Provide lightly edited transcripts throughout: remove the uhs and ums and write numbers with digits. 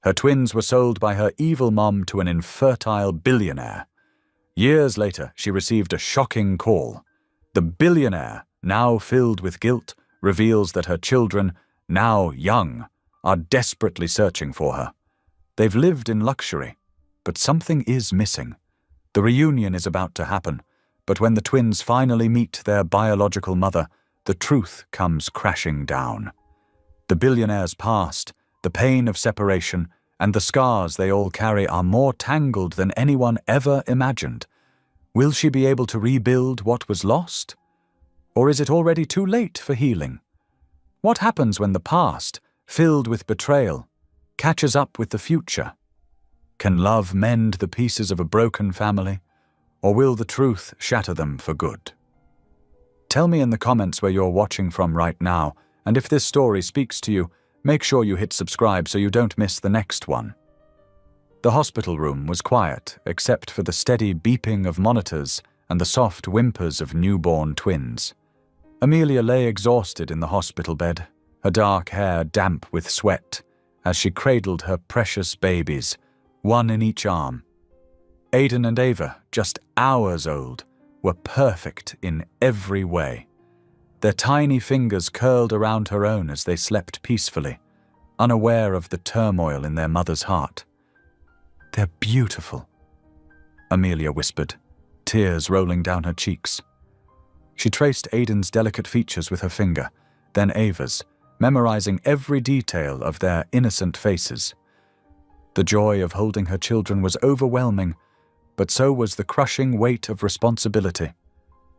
Her twins were sold by her evil mom to an infertile billionaire. Years later, she received a shocking call. The billionaire, now filled with guilt, reveals that her children, now young, are desperately searching for her. They've lived in luxury, but something is missing. The reunion is about to happen, but when the twins finally meet their biological mother, the truth comes crashing down. The billionaire's past, the pain of separation, and the scars they all carry are more tangled than anyone ever imagined. Will she be able to rebuild what was lost? Or is it already too late for healing? What happens when the past, filled with betrayal, catches up with the future? Can love mend the pieces of a broken family, or will the truth shatter them for good? Tell me in the comments where you're watching from right now, and if this story speaks to you, make sure you hit subscribe so you don't miss the next one. The hospital room was quiet, except for the steady beeping of monitors and the soft whimpers of newborn twins. Amelia lay exhausted in the hospital bed, her dark hair damp with sweat, as she cradled her precious babies, one in each arm. Aiden and Ava, just hours old, were perfect in every way. Their tiny fingers curled around her own as they slept peacefully, unaware of the turmoil in their mother's heart. "They're beautiful," Amelia whispered, tears rolling down her cheeks. She traced Aiden's delicate features with her finger, then Ava's, memorizing every detail of their innocent faces. The joy of holding her children was overwhelming, but so was the crushing weight of responsibility.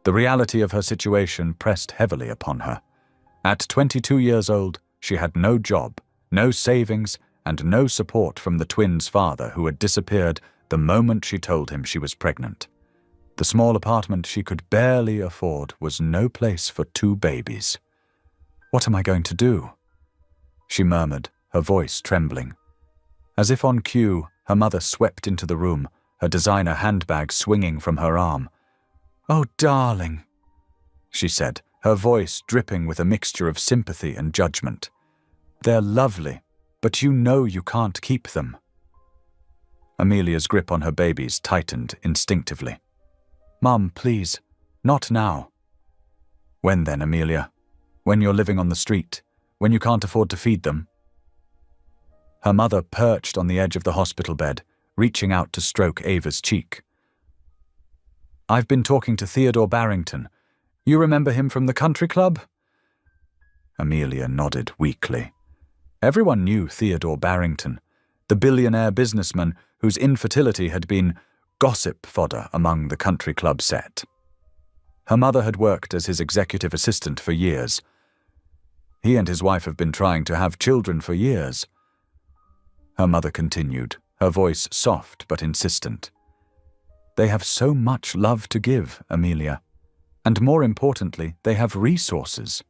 The reality of her situation pressed heavily upon her. At 22 years old, she had no job, no savings, and no support from the twins' father who had disappeared the moment she told him she was pregnant. The small apartment she could barely afford was no place for two babies. "What am I going to do?" she murmured, her voice trembling. As if on cue, her mother swept into the room, her designer handbag swinging from her arm. "Oh, darling," she said, her voice dripping with a mixture of sympathy and judgment. "They're lovely, but you know you can't keep them." Amelia's grip on her babies tightened instinctively. "Mum, please, not now." "When then, Amelia? When you're living on the street? When you can't afford to feed them?" Her mother perched on the edge of the hospital bed, reaching out to stroke Ava's cheek. "I've been talking to Theodore Barrington. You remember him from the country club?" Amelia nodded weakly. Everyone knew Theodore Barrington, the billionaire businessman whose infertility had been gossip fodder among the country club set. Her mother had worked as his executive assistant for years. He and his wife have been trying to have children for years. Her mother continued, her voice soft but insistent. "They have so much love to give, Amelia. And more importantly, they have resources.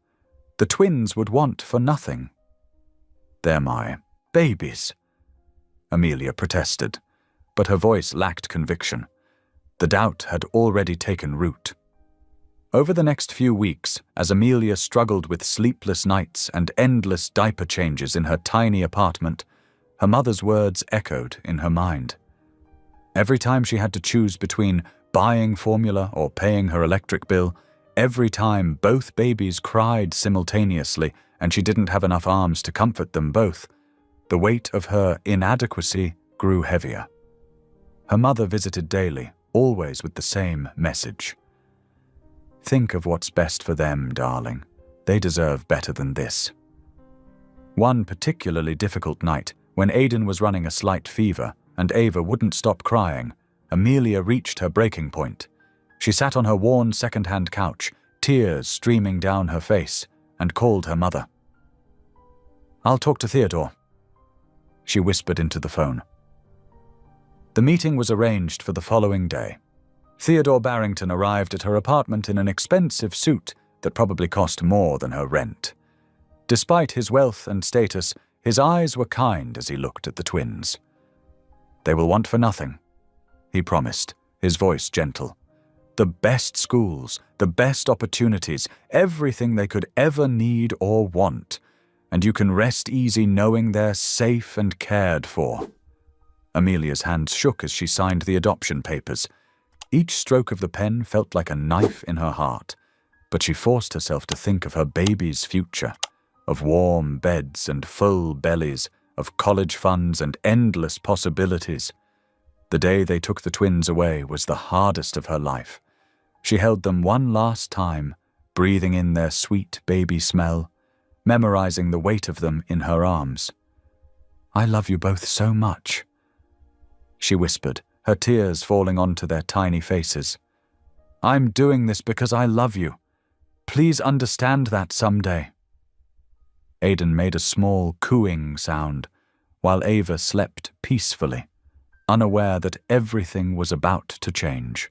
The twins would want for nothing." "They're my babies," Amelia protested, but her voice lacked conviction. The doubt had already taken root. Over the next few weeks, as Amelia struggled with sleepless nights and endless diaper changes in her tiny apartment, her mother's words echoed in her mind. Every time she had to choose between buying formula or paying her electric bill, every time both babies cried simultaneously and she didn't have enough arms to comfort them both, the weight of her inadequacy grew heavier. Her mother visited daily, always with the same message. "Think of what's best for them, darling. They deserve better than this." One particularly difficult night, when Aiden was running a slight fever and Ava wouldn't stop crying, Amelia reached her breaking point. She sat on her worn second-hand couch, tears streaming down her face, and called her mother. "I'll talk to Theodore," she whispered into the phone. The meeting was arranged for the following day. Theodore Barrington arrived at her apartment in an expensive suit that probably cost more than her rent. Despite his wealth and status, his eyes were kind as he looked at the twins. "They will want for nothing," he promised, his voice gentle. "The best schools, the best opportunities, everything they could ever need or want. and you can rest easy knowing they're safe and cared for." Amelia's hands shook as she signed the adoption papers. Each stroke of the pen felt like a knife in her heart, but she forced herself to think of her baby's future, of warm beds and full bellies, of college funds and endless possibilities. The day they took the twins away was the hardest of her life. She held them one last time, breathing in their sweet baby smell, memorizing the weight of them in her arms. "I love you both so much," she whispered, her tears falling onto their tiny faces. "I'm doing this because I love you. Please understand that someday." Aidan made a small cooing sound, while Ava slept peacefully, unaware that everything was about to change.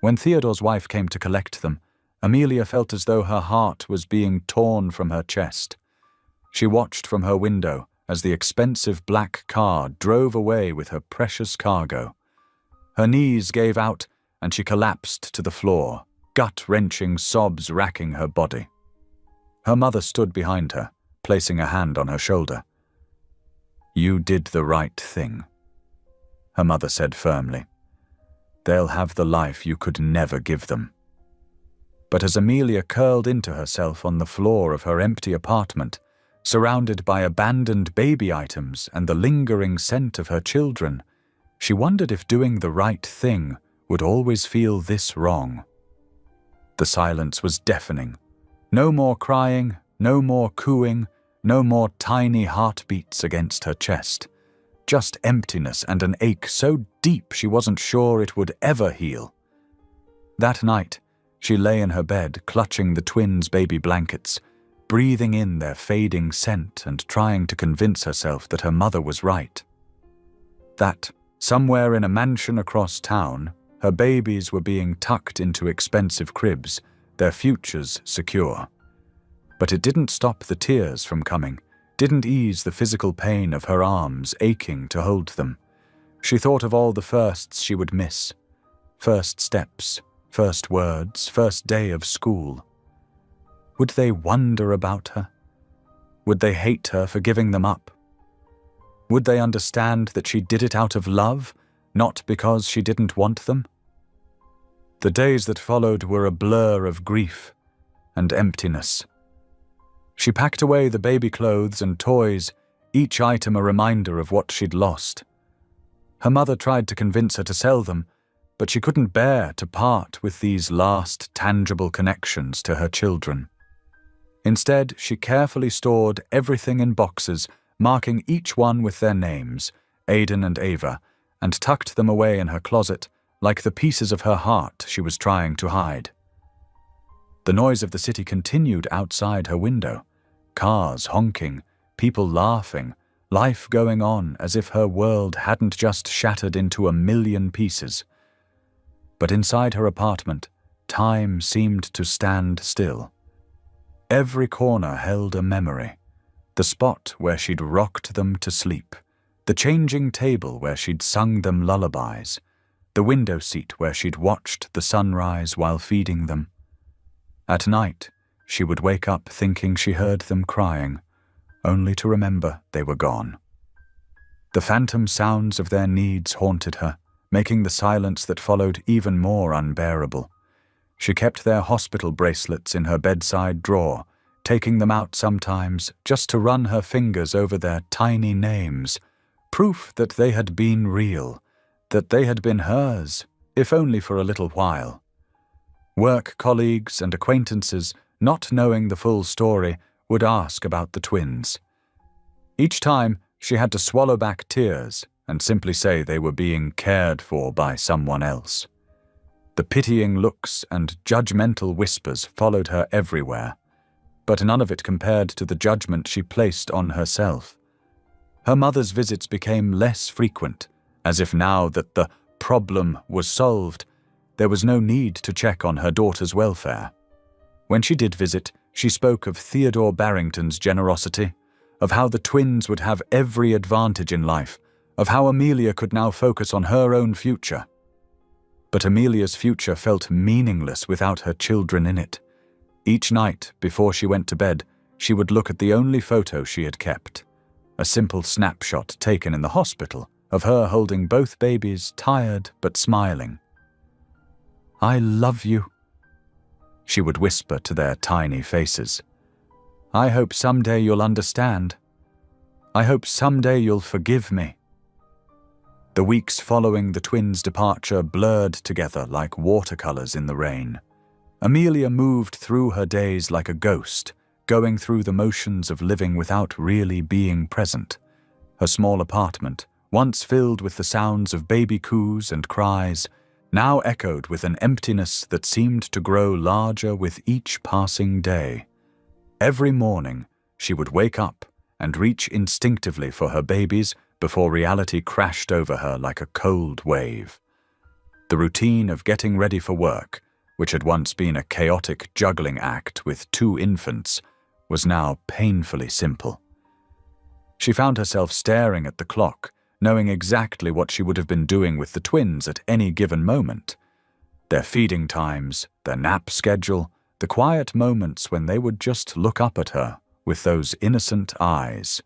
When Theodore's wife came to collect them, Amelia felt as though her heart was being torn from her chest. She watched from her window as the expensive black car drove away with her precious cargo. Her knees gave out and she collapsed to the floor, gut-wrenching sobs racking her body. Her mother stood behind her, placing a hand on her shoulder. "You did the right thing," her mother said firmly. "They'll have the life you could never give them." But as Amelia curled into herself on the floor of her empty apartment, surrounded by abandoned baby items and the lingering scent of her children, she wondered if doing the right thing would always feel this wrong. The silence was deafening. No more crying, no more cooing, no more tiny heartbeats against her chest. Just emptiness and an ache so deep she wasn't sure it would ever heal. That night, she lay in her bed, clutching the twins' baby blankets, breathing in their fading scent and trying to convince herself that her mother was right. That, somewhere in a mansion across town, her babies were being tucked into expensive cribs, their futures secure. But it didn't stop the tears from coming, didn't ease the physical pain of her arms aching to hold them. She thought of all the firsts she would miss. First steps, first words, first day of school. Would they wonder about her? Would they hate her for giving them up? Would they understand that she did it out of love, not because she didn't want them? The days that followed were a blur of grief and emptiness. She packed away the baby clothes and toys, each item a reminder of what she'd lost. Her mother tried to convince her to sell them, but she couldn't bear to part with these last tangible connections to her children. Instead, she carefully stored everything in boxes, marking each one with their names, Aidan and Ava, and tucked them away in her closet like the pieces of her heart she was trying to hide. The noise of the city continued outside her window. Cars honking, people laughing, life going on as if her world hadn't just shattered into a million pieces. But inside her apartment, time seemed to stand still. Every corner held a memory. The spot where she'd rocked them to sleep, the changing table where she'd sung them lullabies, the window seat where she'd watched the sunrise while feeding them. At night, she would wake up thinking she heard them crying, only to remember they were gone. The phantom sounds of their needs haunted her, making the silence that followed even more unbearable. She kept their hospital bracelets in her bedside drawer, taking them out sometimes just to run her fingers over their tiny names, proof that they had been real, that they had been hers, if only for a little while. Work colleagues and acquaintances, not knowing the full story, would ask about the twins. Each time, she had to swallow back tears and simply say they were being cared for by someone else. The pitying looks and judgmental whispers followed her everywhere, but none of it compared to the judgment she placed on herself. Her mother's visits became less frequent, as if now that the problem was solved, there was no need to check on her daughter's welfare. When she did visit, she spoke of Theodore Barrington's generosity, of how the twins would have every advantage in life, of how Amelia could now focus on her own future. But Amelia's future felt meaningless without her children in it. Each night, before she went to bed, she would look at the only photo she had kept, a simple snapshot taken in the hospital of her holding both babies, tired but smiling. "I love you," she would whisper to their tiny faces. "I hope someday you'll understand. I hope someday you'll forgive me." The weeks following the twins' departure blurred together like watercolors in the rain. Amelia moved through her days like a ghost, going through the motions of living without really being present. Her small apartment, once filled with the sounds of baby coos and cries, now echoed with an emptiness that seemed to grow larger with each passing day. Every morning, she would wake up and reach instinctively for her babies before reality crashed over her like a cold wave. The routine of getting ready for work, which had once been a chaotic juggling act with 2 infants, was now painfully simple. She found herself staring at the clock, knowing exactly what she would have been doing with the twins at any given moment. Their feeding times, their nap schedule, the quiet moments when they would just look up at her with those innocent eyes.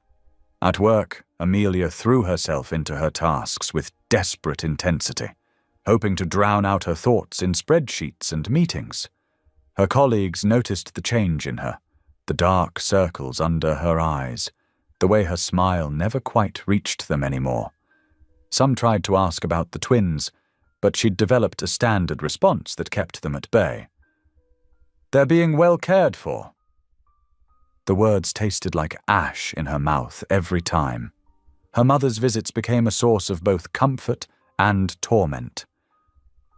At work, Amelia threw herself into her tasks with desperate intensity, hoping to drown out her thoughts in spreadsheets and meetings. Her colleagues noticed the change in her, the dark circles under her eyes, the way her smile never quite reached them anymore. Some tried to ask about the twins, but she'd developed a standard response that kept them at bay. "They're being well cared for." The words tasted like ash in her mouth every time. Her mother's visits became a source of both comfort and torment.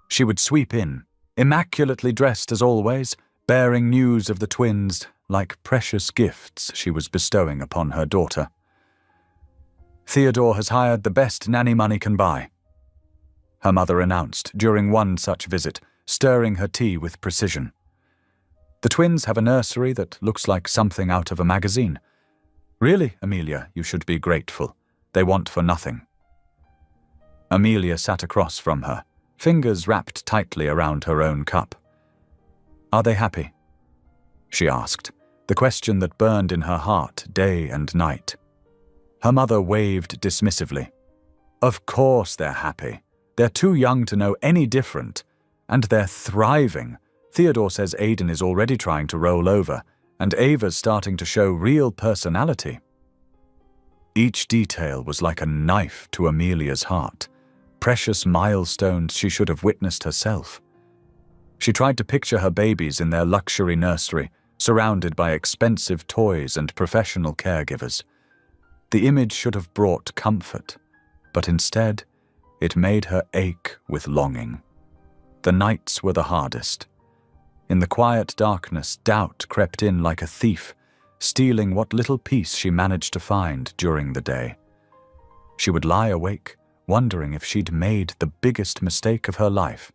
She would sweep in, immaculately dressed as always, bearing news of the twins like precious gifts she was bestowing upon her daughter. "Theodore has hired the best nanny money can buy," her mother announced during one such visit, stirring her tea with precision. "The twins have a nursery that looks like something out of a magazine. Really, Amelia, you should be grateful. They want for nothing." Amelia sat across from her, fingers wrapped tightly around her own cup. "Are they happy?" she asked, the question that burned in her heart day and night. Her mother waved dismissively. "Of course they're happy. They're too young to know any different, and they're thriving. Theodore says Aiden is already trying to roll over, and Ava's starting to show real personality." Each detail was like a knife to Amelia's heart, precious milestones she should have witnessed herself. She tried to picture her babies in their luxury nursery, surrounded by expensive toys and professional caregivers. The image should have brought comfort, but instead, it made her ache with longing. The nights were the hardest. In the quiet darkness, doubt crept in like a thief, stealing what little peace she managed to find during the day. She would lie awake, wondering if she'd made the biggest mistake of her life.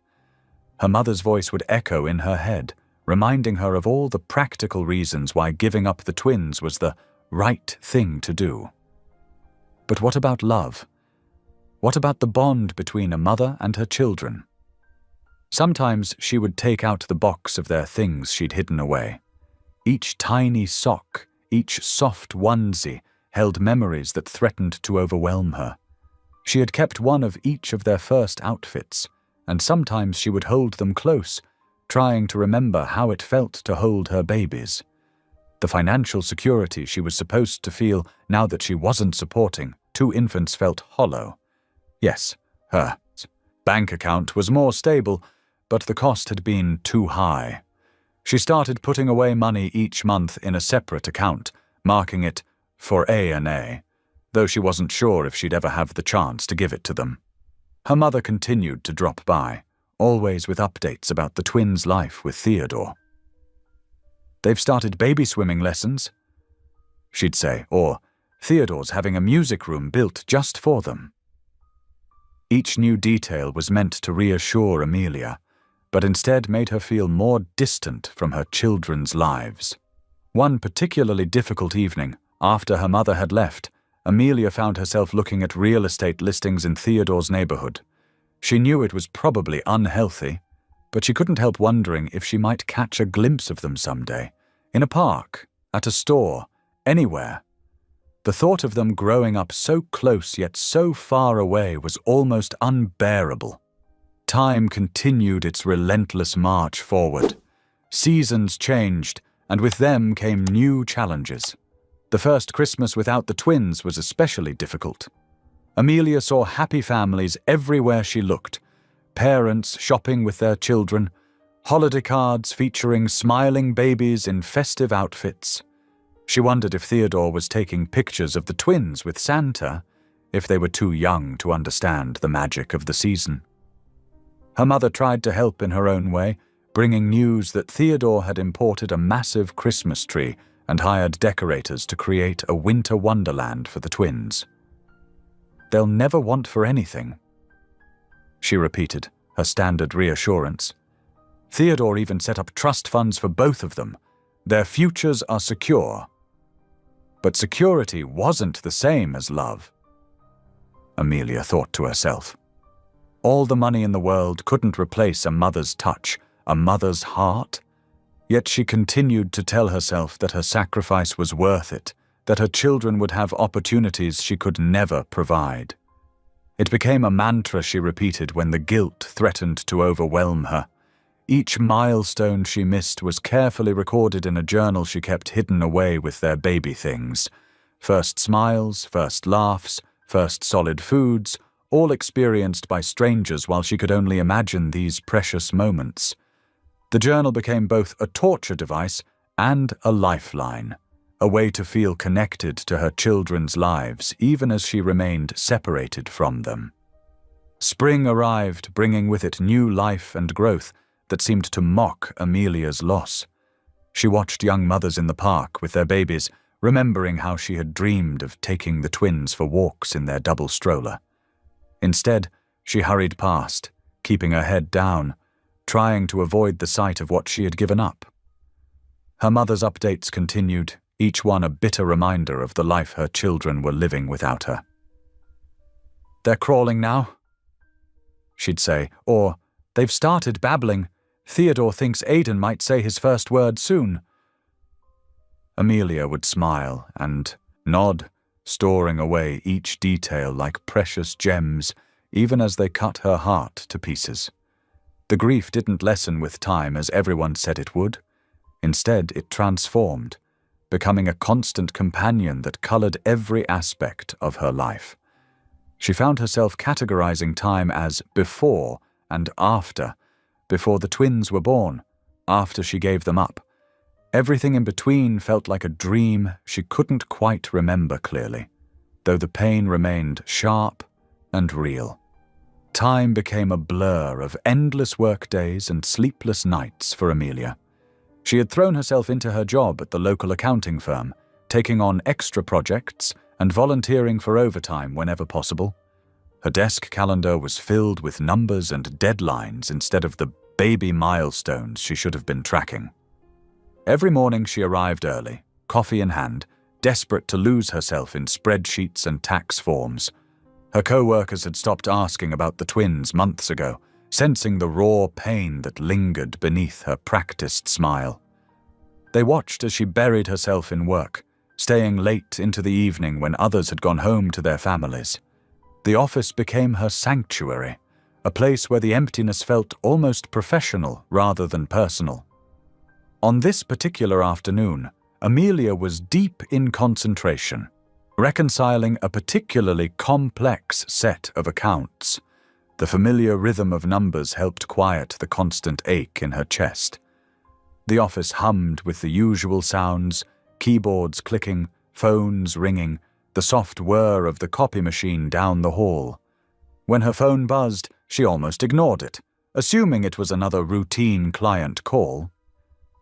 Her mother's voice would echo in her head, reminding her of all the practical reasons why giving up the twins was the right thing to do. But what about love? What about the bond between a mother and her children? Sometimes she would take out the box of their things she'd hidden away. Each tiny sock, each soft onesie, held memories that threatened to overwhelm her. She had kept one of each of their first outfits, and sometimes she would hold them close, trying to remember how it felt to hold her babies. The financial security she was supposed to feel now that she wasn't supporting 2 infants felt hollow. Yes, her bank account was more stable, but the cost had been too high. She started putting away money each month in a separate account, marking it for A&A, though she wasn't sure if she'd ever have the chance to give it to them. Her mother continued to drop by, always with updates about the twins' life with Theodore. "They've started baby swimming lessons," she'd say, or "Theodore's having a music room built just for them." Each new detail was meant to reassure Amelia, but instead made her feel more distant from her children's lives. One particularly difficult evening, after her mother had left, Amelia found herself looking at real estate listings in Theodore's neighborhood. She knew it was probably unhealthy, but she couldn't help wondering if she might catch a glimpse of them someday, in a park, at a store, anywhere. The thought of them growing up so close yet so far away was almost unbearable. Time continued its relentless march forward. Seasons changed, and with them came new challenges. The first Christmas without the twins was especially difficult. Amelia saw happy families everywhere she looked, parents shopping with their children, holiday cards featuring smiling babies in festive outfits. She wondered if Theodore was taking pictures of the twins with Santa, if they were too young to understand the magic of the season. Her mother tried to help in her own way, bringing news that Theodore had imported a massive Christmas tree and hired decorators to create a winter wonderland for the twins. "They'll never want for anything," she repeated, her standard reassurance. "Theodore even set up trust funds for both of them. Their futures are secure." But security wasn't the same as love, Amelia thought to herself. All the money in the world couldn't replace a mother's touch, a mother's heart. Yet she continued to tell herself that her sacrifice was worth it, that her children would have opportunities she could never provide. It became a mantra she repeated when the guilt threatened to overwhelm her. Each milestone she missed was carefully recorded in a journal she kept hidden away with their baby things. First smiles, first laughs, first solid foods, all experienced by strangers while she could only imagine these precious moments. The journal became both a torture device and a lifeline, a way to feel connected to her children's lives even as she remained separated from them. Spring arrived, bringing with it new life and growth that seemed to mock Amelia's loss. She watched young mothers in the park with their babies, remembering how she had dreamed of taking the twins for walks in their double stroller. Instead, she hurried past, keeping her head down, trying to avoid the sight of what she had given up. Her mother's updates continued, each one a bitter reminder of the life her children were living without her. "They're crawling now," she'd say, or, "They've started babbling. Theodore thinks Aidan might say his first word soon." Amelia would smile and nod, storing away each detail like precious gems, even as they cut her heart to pieces. The grief didn't lessen with time as everyone said it would. Instead, it transformed, becoming a constant companion that colored every aspect of her life. She found herself categorizing time as before and after, before the twins were born, after she gave them up. Everything in between felt like a dream she couldn't quite remember clearly, though the pain remained sharp and real. Time became a blur of endless workdays and sleepless nights for Amelia. She had thrown herself into her job at the local accounting firm, taking on extra projects and volunteering for overtime whenever possible. Her desk calendar was filled with numbers and deadlines instead of the baby milestones she should have been tracking. Every morning she arrived early, coffee in hand, desperate to lose herself in spreadsheets and tax forms. Her co-workers had stopped asking about the twins months ago, sensing the raw pain that lingered beneath her practiced smile. They watched as she buried herself in work, staying late into the evening when others had gone home to their families. The office became her sanctuary, a place where the emptiness felt almost professional rather than personal. On this particular afternoon, Amelia was deep in concentration, reconciling a particularly complex set of accounts. The familiar rhythm of numbers helped quiet the constant ache in her chest. The office hummed with the usual sounds, keyboards clicking, phones ringing, the soft whir of the copy machine down the hall. When her phone buzzed, she almost ignored it, assuming it was another routine client call.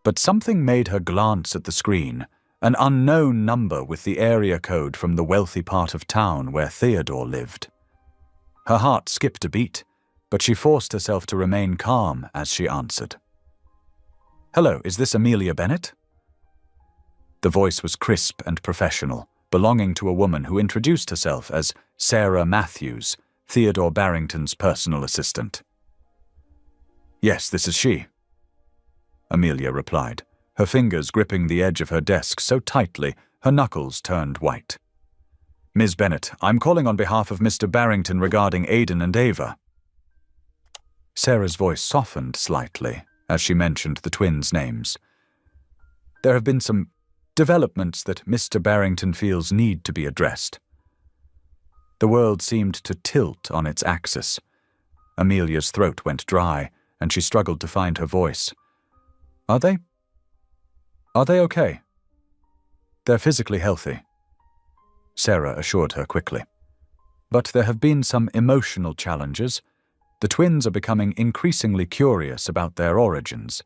But something made her glance at the screen, an unknown number with the area code from the wealthy part of town where Theodore lived. Her heart skipped a beat, but she forced herself to remain calm as she answered. "Hello, is this Amelia Bennett?" The voice was crisp and professional, belonging to a woman who introduced herself as Sarah Matthews, Theodore Barrington's personal assistant. "Yes, this is she," Amelia replied, her fingers gripping the edge of her desk so tightly her knuckles turned white. "Ms. Bennett, I'm calling on behalf of Mr. Barrington regarding Aidan and Ava." Sarah's voice softened slightly as she mentioned the twins' names. "There have been some developments that Mr. Barrington feels need to be addressed." The world seemed to tilt on its axis. Amelia's throat went dry, and she struggled to find her voice. Are they okay? They're physically healthy," Sarah assured her quickly. "But there have been some emotional challenges. The twins are becoming increasingly curious about their origins.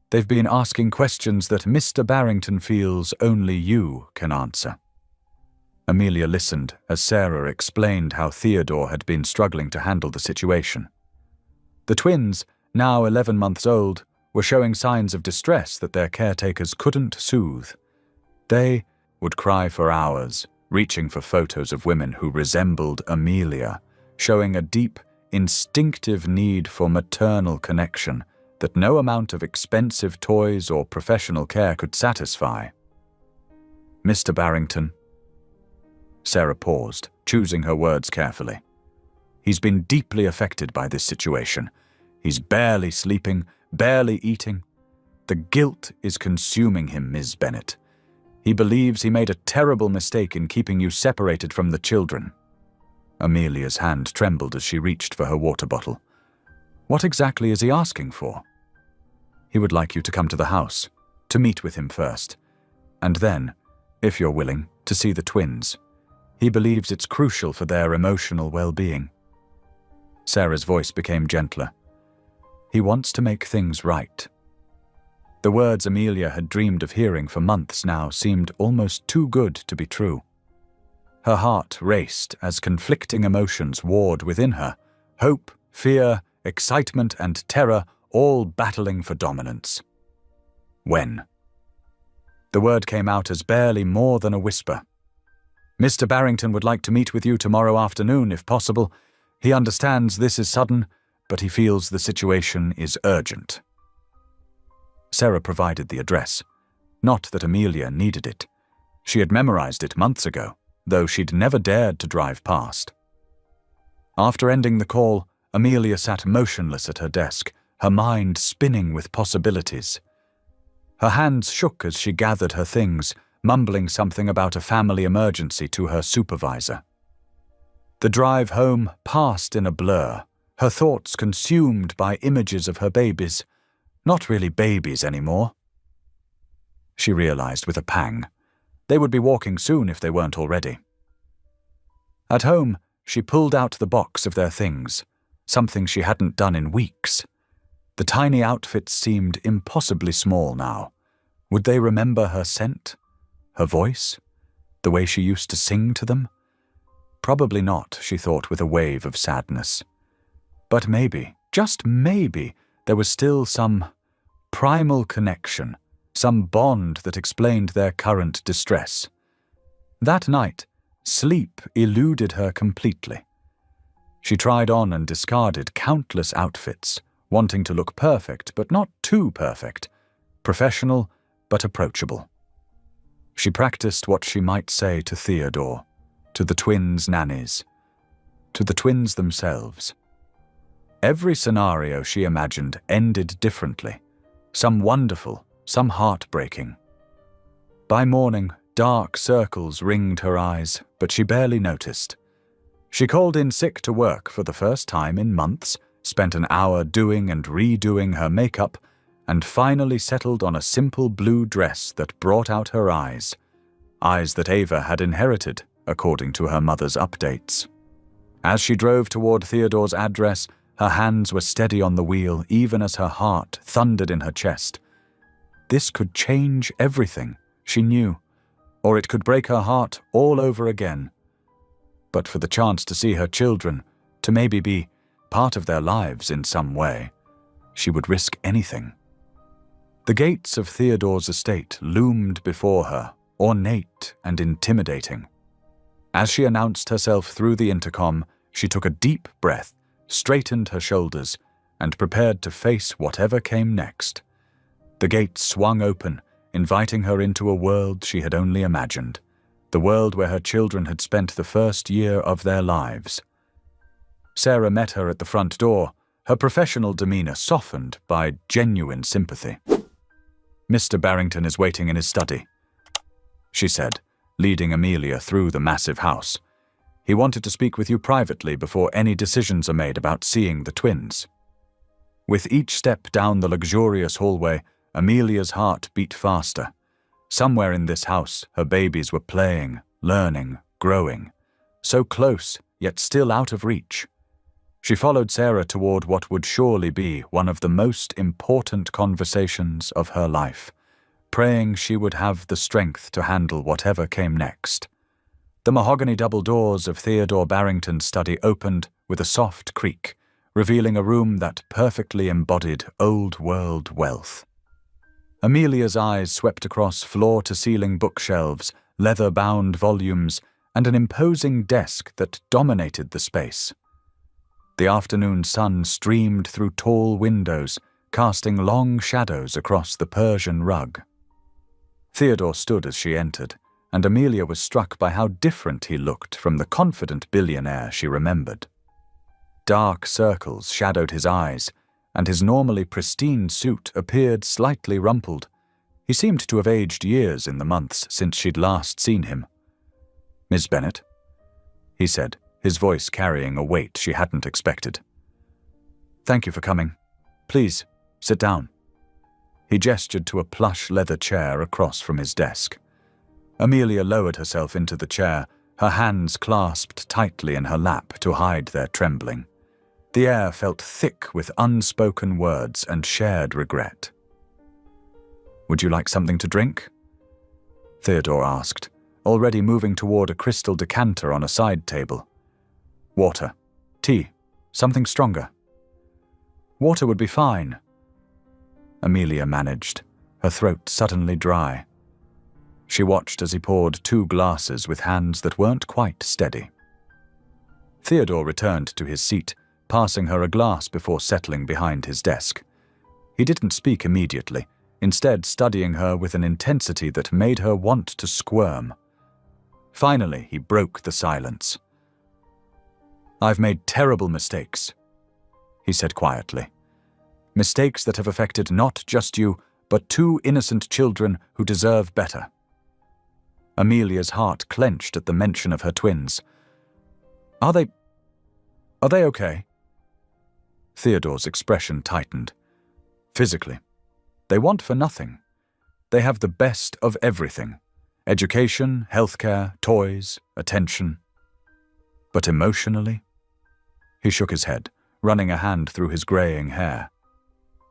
They've been asking questions that Mr. Barrington feels only you can answer." Amelia listened as Sarah explained how Theodore had been struggling to handle the situation. The twins, now 11 months old, were showing signs of distress that their caretakers couldn't soothe. They would cry for hours, reaching for photos of women who resembled Amelia, showing a deep, instinctive need for maternal connection that no amount of expensive toys or professional care could satisfy. "Mr. Barrington," Sarah paused, choosing her words carefully. "He's been deeply affected by this situation. He's barely sleeping, barely eating. The guilt is consuming him, Ms. Bennett. He believes he made a terrible mistake in keeping you separated from the children." Amelia's hand trembled as she reached for her water bottle. "What exactly is he asking for?" "He would like you to come to the house, to meet with him first, and then, if you're willing, to see the twins. He believes it's crucial for their emotional well-being." Sarah's voice became gentler. "He wants to make things right." The words Amelia had dreamed of hearing for months now seemed almost too good to be true. Her heart raced as conflicting emotions warred within her, hope, fear, excitement, and terror all battling for dominance. "When?" The word came out as barely more than a whisper. "Mr. Barrington would like to meet with you tomorrow afternoon, if possible. He understands this is sudden, but he feels the situation is urgent." Sarah provided the address. Not that Amelia needed it. She had memorized it months ago, though she'd never dared to drive past. After ending the call, Amelia sat motionless at her desk, her mind spinning with possibilities. Her hands shook as she gathered her things, mumbling something about a family emergency to her supervisor. The drive home passed in a blur, her thoughts consumed by images of her babies. Not really babies anymore. She realized with a pang. They would be walking soon if they weren't already. At home, she pulled out the box of their things, something she hadn't done in weeks. The tiny outfits seemed impossibly small now. Would they remember her scent? Her voice? The way she used to sing to them? Probably not, she thought with a wave of sadness. But maybe, just maybe, there was still some primal connection, some bond that explained their current distress. That night, sleep eluded her completely. She tried on and discarded countless outfits, wanting to look perfect but not too perfect, professional but approachable. She practiced what she might say to Theodore, to the twins' nannies, to the twins themselves. Every scenario she imagined ended differently, some wonderful, some heartbreaking. By morning, dark circles ringed her eyes, but she barely noticed. She called in sick to work for the first time in months, spent an hour doing and redoing her makeup, and finally settled on a simple blue dress that brought out her eyes that Ava had inherited, according to her mother's updates. As she drove toward Theodore's address, her hands were steady on the wheel even as her heart thundered in her chest. This could change everything, she knew, or it could break her heart all over again. But for the chance to see her children, to maybe be part of their lives in some way, she would risk anything. The gates of Theodore's estate loomed before her, ornate and intimidating. As she announced herself through the intercom, she took a deep breath, straightened her shoulders, and prepared to face whatever came next. The gate swung open, inviting her into a world she had only imagined, the world where her children had spent the first year of their lives. Sarah met her at the front door, her professional demeanor softened by genuine sympathy. "Mr. Barrington is waiting in his study," she said, leading Amelia through the massive house. "He wanted to speak with you privately before any decisions are made about seeing the twins." With each step down the luxurious hallway, Amelia's heart beat faster. Somewhere in this house, her babies were playing, learning, growing. So close, yet still out of reach. She followed Sarah toward what would surely be one of the most important conversations of her life, praying she would have the strength to handle whatever came next. The mahogany double doors of Theodore Barrington's study opened with a soft creak, revealing a room that perfectly embodied old-world wealth. Amelia's eyes swept across floor-to-ceiling bookshelves, leather-bound volumes, and an imposing desk that dominated the space. The afternoon sun streamed through tall windows, casting long shadows across the Persian rug. Theodore stood as she entered, and Amelia was struck by how different he looked from the confident billionaire she remembered. Dark circles shadowed his eyes, and his normally pristine suit appeared slightly rumpled. He seemed to have aged years in the months since she'd last seen him. "Miss Bennet," he said, his voice carrying a weight she hadn't expected. "Thank you for coming. Please, sit down." He gestured to a plush leather chair across from his desk. Amelia lowered herself into the chair, her hands clasped tightly in her lap to hide their trembling. The air felt thick with unspoken words and shared regret. "Would you like something to drink?" Theodore asked, already moving toward a crystal decanter on a side table. "Water. Tea. Something stronger." "Water would be fine," Amelia managed, her throat suddenly dry. She watched as he poured 2 glasses with hands that weren't quite steady. Theodore returned to his seat, passing her a glass before settling behind his desk. He didn't speak immediately, instead studying her with an intensity that made her want to squirm. Finally, he broke the silence. "I've made terrible mistakes," he said quietly. "Mistakes that have affected not just you, but 2 innocent children who deserve better." Amelia's heart clenched at the mention of her twins. Are they okay?" Theodore's expression tightened. "Physically. They want for nothing. They have the best of everything. Education, healthcare, toys, attention. But emotionally?" He shook his head, running a hand through his graying hair.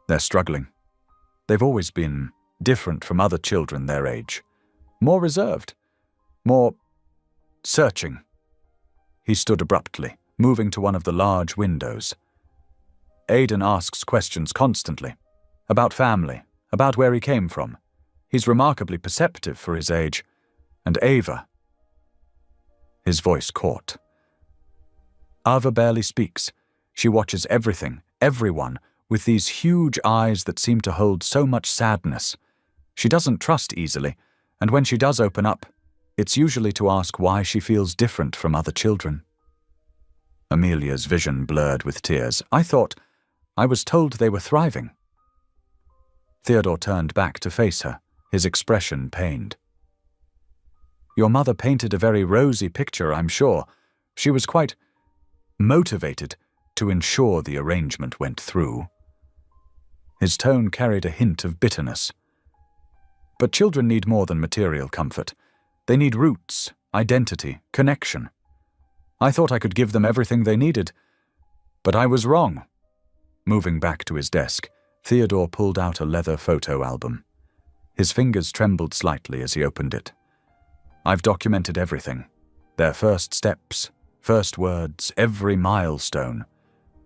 "They're struggling. They've always been different from other children their age. More reserved. More searching." He stood abruptly, moving to one of the large windows. "Aidan asks questions constantly. About family, about where he came from. He's remarkably perceptive for his age. And Ava." His voice caught. "Ava barely speaks. She watches everything, everyone, with these huge eyes that seem to hold so much sadness. She doesn't trust easily, and when she does open up, it's usually to ask why she feels different from other children." Amelia's vision blurred with tears. I was told they were thriving." Theodore turned back to face her, his expression pained. "Your mother painted a very rosy picture, I'm sure. She was quite motivated to ensure the arrangement went through." His tone carried a hint of bitterness. "But children need more than material comfort. They need roots, identity, connection. I thought I could give them everything they needed, but I was wrong." Moving back to his desk, Theodore pulled out a leather photo album. His fingers trembled slightly as he opened it. "I've documented everything. Their first steps, first words, every milestone.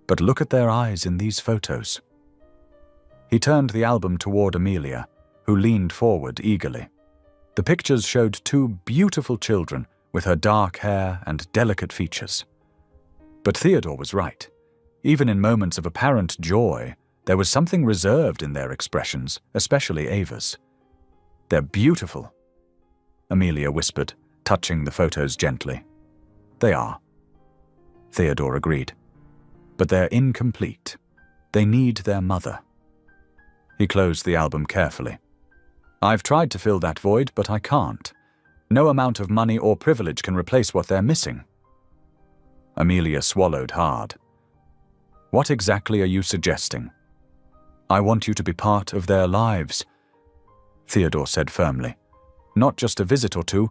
But look at their eyes in these photos." He turned the album toward Amelia, who leaned forward eagerly. The pictures showed 2 beautiful children with her dark hair and delicate features. But Theodore was right. Even in moments of apparent joy, There was something reserved in their expressions, especially Ava's. "They're beautiful," Amelia whispered, touching the photos gently. "They are," Theodore agreed. "But they're incomplete. They need their mother." He closed the album carefully. "I've tried to fill that void, but I can't. No amount of money or privilege can replace what they're missing." Amelia swallowed hard. "What exactly are you suggesting?" "I want you to be part of their lives," Theodore said firmly. "Not just a visit or two.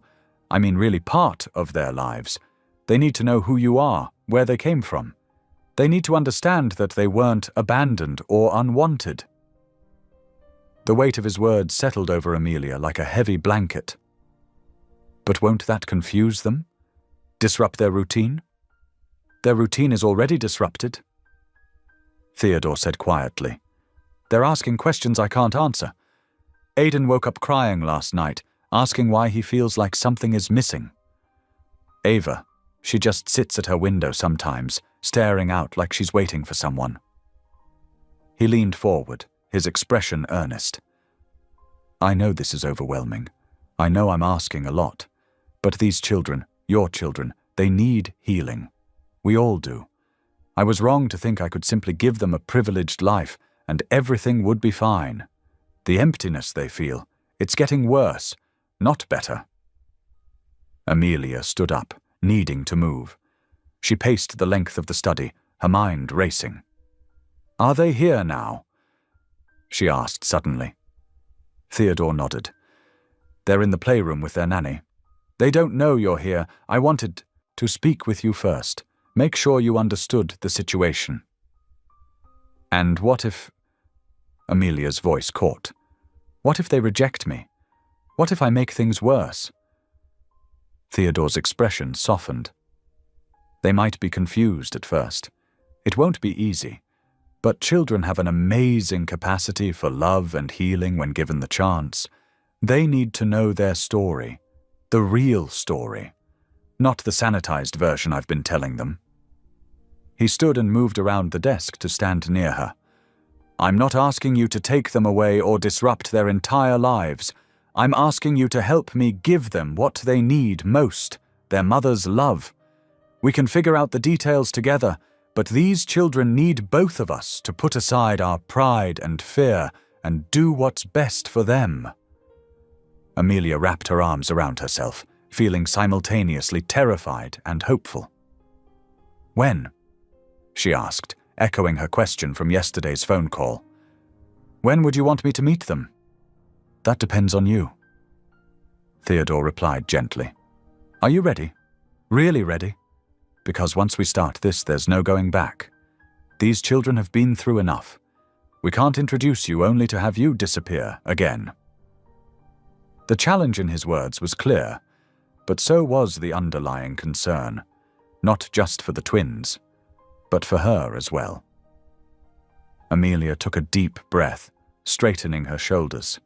I mean really part of their lives. They need to know who you are, where they came from. They need to understand that they weren't abandoned or unwanted." The weight of his words settled over Amelia like a heavy blanket. "But won't that confuse them? Disrupt their routine?" "Their routine is already disrupted," Theodore said quietly. "They're asking questions I can't answer. Aiden woke up crying last night, asking why he feels like something is missing. Ava, she just sits at her window sometimes, staring out like she's waiting for someone." He leaned forward, his expression earnest. "I know this is overwhelming. I know I'm asking a lot. But these children, your children, they need healing. We all do. I was wrong to think I could simply give them a privileged life and everything would be fine. The emptiness they feel, it's getting worse, not better." Amelia stood up, needing to move. She paced the length of the study, her mind racing. "Are they here now?" she asked suddenly. Theodore nodded. "They're in the playroom with their nanny. They don't know you're here. I wanted to speak with you first. Make sure you understood the situation." "And what if—" Amelia's voice caught. "What if they reject me? What if I make things worse?" Theodore's expression softened. "They might be confused at first. It won't be easy. But children have an amazing capacity for love and healing when given the chance. They need to know their story, the real story, not the sanitized version I've been telling them." He stood and moved around the desk to stand near her. "I'm not asking you to take them away or disrupt their entire lives. I'm asking you to help me give them what they need most, their mother's love. We can figure out the details together, but these children need both of us to put aside our pride and fear and do what's best for them." Amelia wrapped her arms around herself, feeling simultaneously terrified and hopeful. "When?" she asked, echoing her question from yesterday's phone call. "When would you want me to meet them?" "That depends on you," Theodore replied gently. "Are you ready? Really ready? Because once we start this, there's no going back. These children have been through enough. We can't introduce you only to have you disappear again." The challenge in his words was clear, but so was the underlying concern, not just for the twins, but for her as well. Amelia took a deep breath, straightening her shoulders.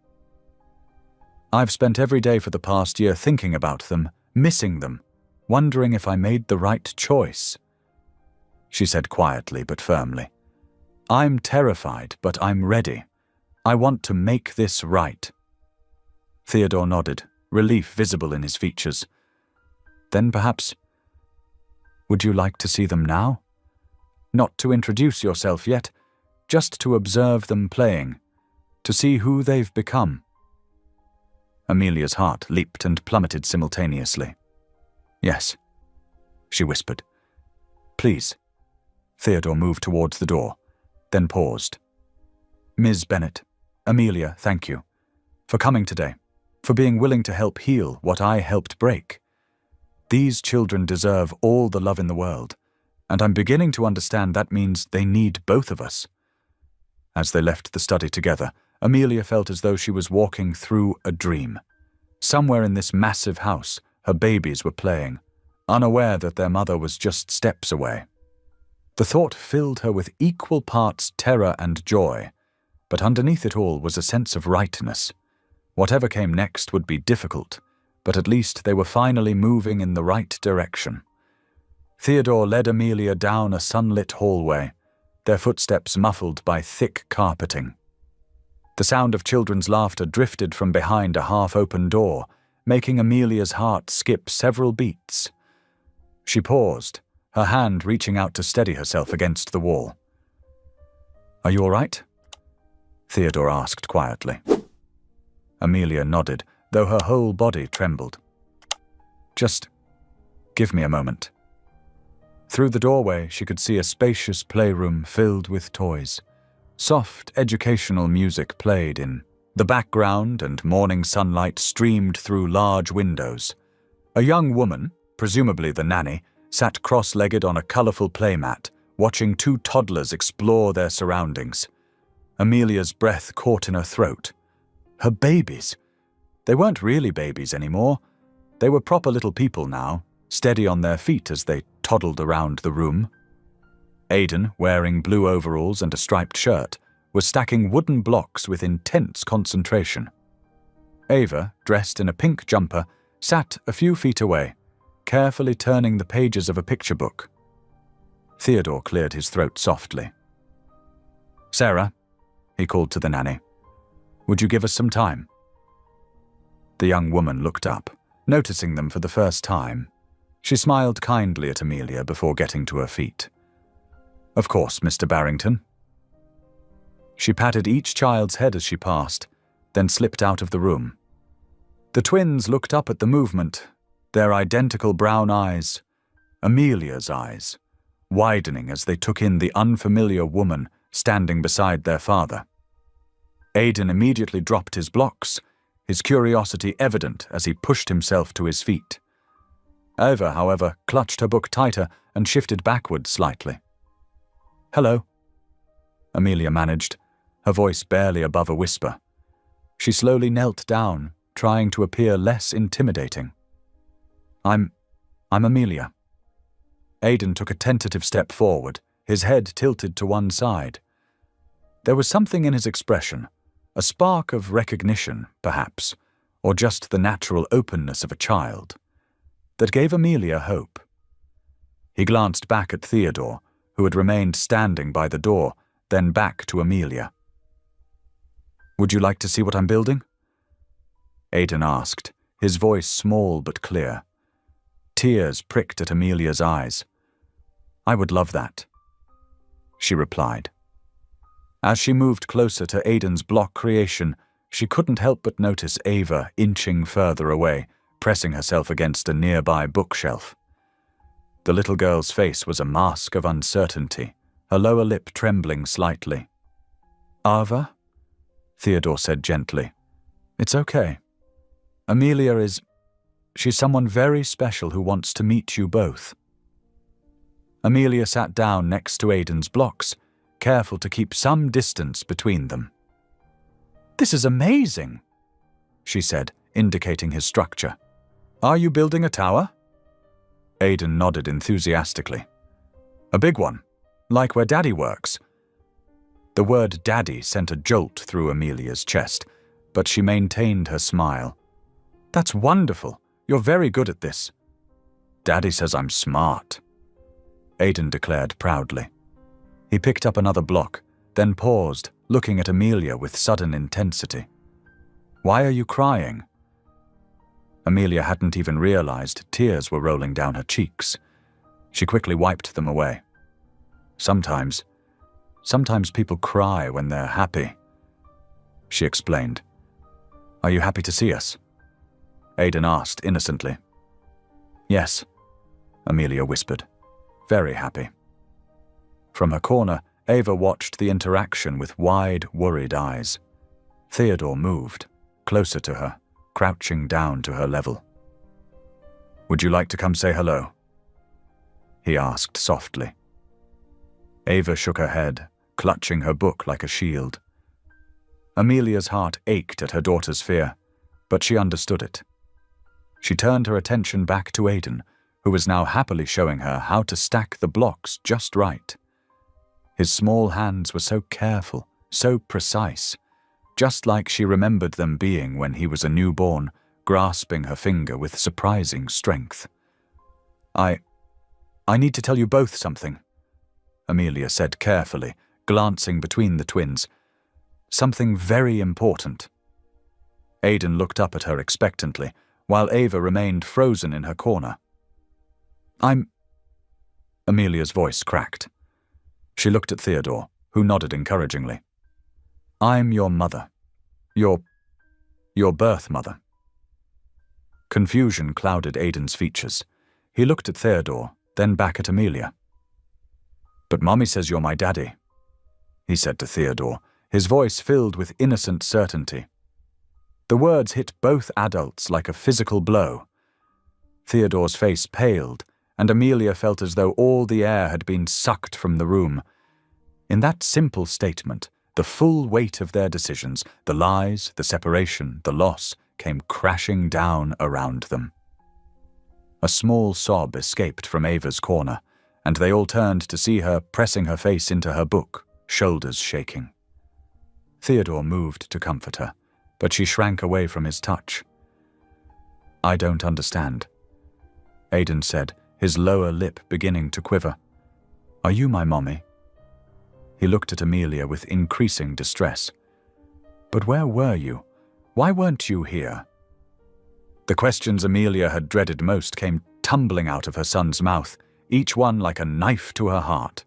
"I've spent every day for the past year thinking about them, missing them, wondering if I made the right choice," she said quietly but firmly. "I'm terrified, but I'm ready. I want to make this right." Theodore nodded, relief visible in his features. "Then perhaps, would you like to see them now? Not to introduce yourself yet, just to observe them playing, to see who they've become." Amelia's heart leaped and plummeted simultaneously. "Yes," she whispered. "Please." Theodore moved towards the door, then paused. "Ms. Bennett, Amelia, thank you. For coming today, for being willing to help heal what I helped break. These children deserve all the love in the world, and I'm beginning to understand that means they need both of us." As they left the study together, Amelia felt as though she was walking through a dream. Somewhere in this massive house, her babies were playing, unaware that their mother was just steps away. The thought filled her with equal parts terror and joy, but underneath it all was a sense of rightness. Whatever came next would be difficult, but at least they were finally moving in the right direction. Theodore led Amelia down a sunlit hallway, their footsteps muffled by thick carpeting. The sound of children's laughter drifted from behind a half-open door, making Amelia's heart skip several beats. She paused, her hand reaching out to steady herself against the wall. "Are you all right?" Theodore asked quietly. Amelia nodded, though her whole body trembled. "Just give me a moment." Through the doorway, she could see a spacious playroom filled with toys. Soft, educational music played in the background, and morning sunlight streamed through large windows. A young woman, presumably the nanny, sat cross-legged on a colourful playmat, watching two toddlers explore their surroundings. Amelia's breath caught in her throat. Her babies! They weren't really babies anymore. They were proper little people now, steady on their feet as they toddled around the room. Aidan, wearing blue overalls and a striped shirt, was stacking wooden blocks with intense concentration. Ava, dressed in a pink jumper, sat a few feet away, carefully turning the pages of a picture book. Theodore cleared his throat softly. "Sarah," he called to the nanny, "would you give us some time?" The young woman looked up, noticing them for the first time. She smiled kindly at Amelia before getting to her feet. "Of course, Mr. Barrington." She patted each child's head as she passed, then slipped out of the room. The twins looked up at the movement, their identical brown eyes, Amelia's eyes, widening as they took in the unfamiliar woman standing beside their father. Aidan immediately dropped his blocks, his curiosity evident as he pushed himself to his feet. Ava, however, clutched her book tighter and shifted backward slightly. "Hello," Amelia managed, her voice barely above a whisper. She slowly knelt down, trying to appear less intimidating. I'm Amelia." Aidan took a tentative step forward, his head tilted to one side. There was something in his expression, a spark of recognition, perhaps, or just the natural openness of a child, that gave Amelia hope. He glanced back at Theodore, who had remained standing by the door, then back to Amelia. "Would you like to see what I'm building?" Aidan asked, his voice small but clear. Tears pricked at Amelia's eyes. "I would love that," she replied. As she moved closer to Aidan's block creation, she couldn't help but notice Ava inching further away, pressing herself against a nearby bookshelf. The little girl's face was a mask of uncertainty, her lower lip trembling slightly. "Ava?" Theodore said gently. "It's okay. She's someone very special who wants to meet you both." Amelia sat down next to Aidan's blocks, careful to keep some distance between them. "This is amazing," she said, indicating his structure. "Are you building a tower?" Aidan nodded enthusiastically. "A big one, like where Daddy works." The word Daddy sent a jolt through Amelia's chest, but she maintained her smile. "That's wonderful. You're very good at this." "Daddy says I'm smart," Aidan declared proudly. He picked up another block, then paused, looking at Amelia with sudden intensity. "Why are you crying?" Amelia hadn't even realized tears were rolling down her cheeks. She quickly wiped them away. Sometimes people cry when they're happy," she explained. "Are you happy to see us?" Aidan asked innocently. "Yes," Amelia whispered. "Very happy." From her corner, Ava watched the interaction with wide, worried eyes. Theodore moved, closer to her, crouching down to her level. "Would you like to come say hello?" he asked softly. Ava shook her head, clutching her book like a shield. Amelia's heart ached at her daughter's fear, but she understood it. She turned her attention back to Aidan, who was now happily showing her how to stack the blocks just right. His small hands were so careful, so precise, just like she remembered them being when he was a newborn, grasping her finger with surprising strength. I need to tell you both something," Amelia said carefully, glancing between the twins. "Something very important." Aidan looked up at her expectantly, while Ava remained frozen in her corner. Amelia's voice cracked. She looked at Theodore, who nodded encouragingly. "I'm your mother. Your birth mother." Confusion clouded Aidan's features. He looked at Theodore, then back at Amelia. "But Mommy says you're my daddy," he said to Theodore, his voice filled with innocent certainty. The words hit both adults like a physical blow. Theodore's face paled, and Amelia felt as though all the air had been sucked from the room. In that simple statement, the full weight of their decisions, the lies, the separation, the loss, came crashing down around them. A small sob escaped from Ava's corner, and they all turned to see her pressing her face into her book, shoulders shaking. Theodore moved to comfort her, but she shrank away from his touch. "I don't understand," Aidan said, his lower lip beginning to quiver. "Are you my mommy?" He looked at Amelia with increasing distress. "But where were you? Why weren't you here?" The questions Amelia had dreaded most came tumbling out of her son's mouth, each one like a knife to her heart.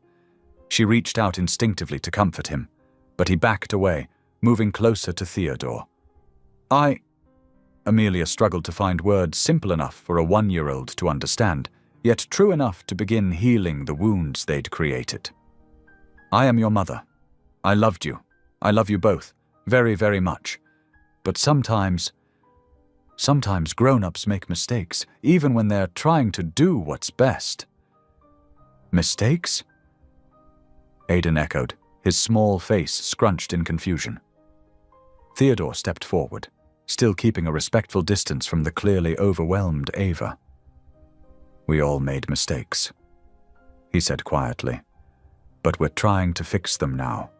She reached out instinctively to comfort him, but he backed away, moving closer to Theodore. Amelia struggled to find words simple enough for a 1-year-old to understand, yet true enough to begin healing the wounds they'd created. "I am your mother. I loved you. I love you both, very, very much. But sometimes grown-ups make mistakes, even when they're trying to do what's best." "Mistakes?" Aidan echoed, his small face scrunched in confusion. Theodore stepped forward, still keeping a respectful distance from the clearly overwhelmed Ava. "We all made mistakes," he said quietly. "But we're trying to fix them now,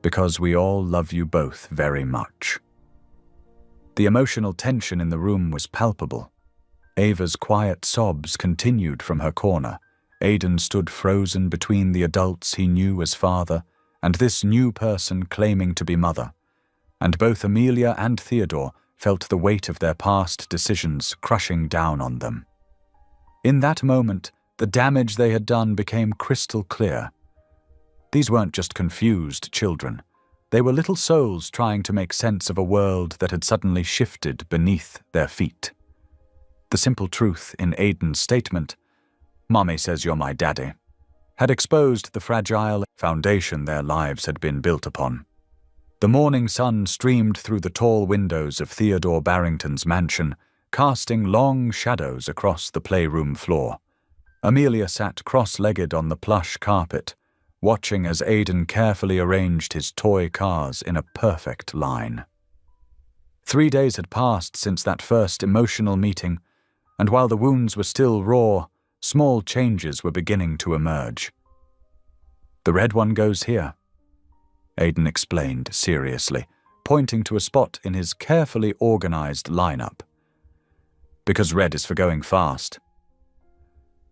because we all love you both very much." The emotional tension in the room was palpable. Ava's quiet sobs continued from her corner. Aidan stood frozen between the adults he knew as father and this new person claiming to be mother, and both Amelia and Theodore felt the weight of their past decisions crushing down on them. In that moment, the damage they had done became crystal clear. These weren't just confused children. They were little souls trying to make sense of a world that had suddenly shifted beneath their feet. The simple truth in Aidan's statement, "Mommy says you're my daddy," had exposed the fragile foundation their lives had been built upon. The morning sun streamed through the tall windows of Theodore Barrington's mansion, casting long shadows across the playroom floor. Amelia sat cross-legged on the plush carpet, watching as Aidan carefully arranged his toy cars in a perfect line. 3 days had passed since that first emotional meeting, and while the wounds were still raw, small changes were beginning to emerge. "The red one goes here," Aidan explained seriously, pointing to a spot in his carefully organized lineup. "Because red is for going fast."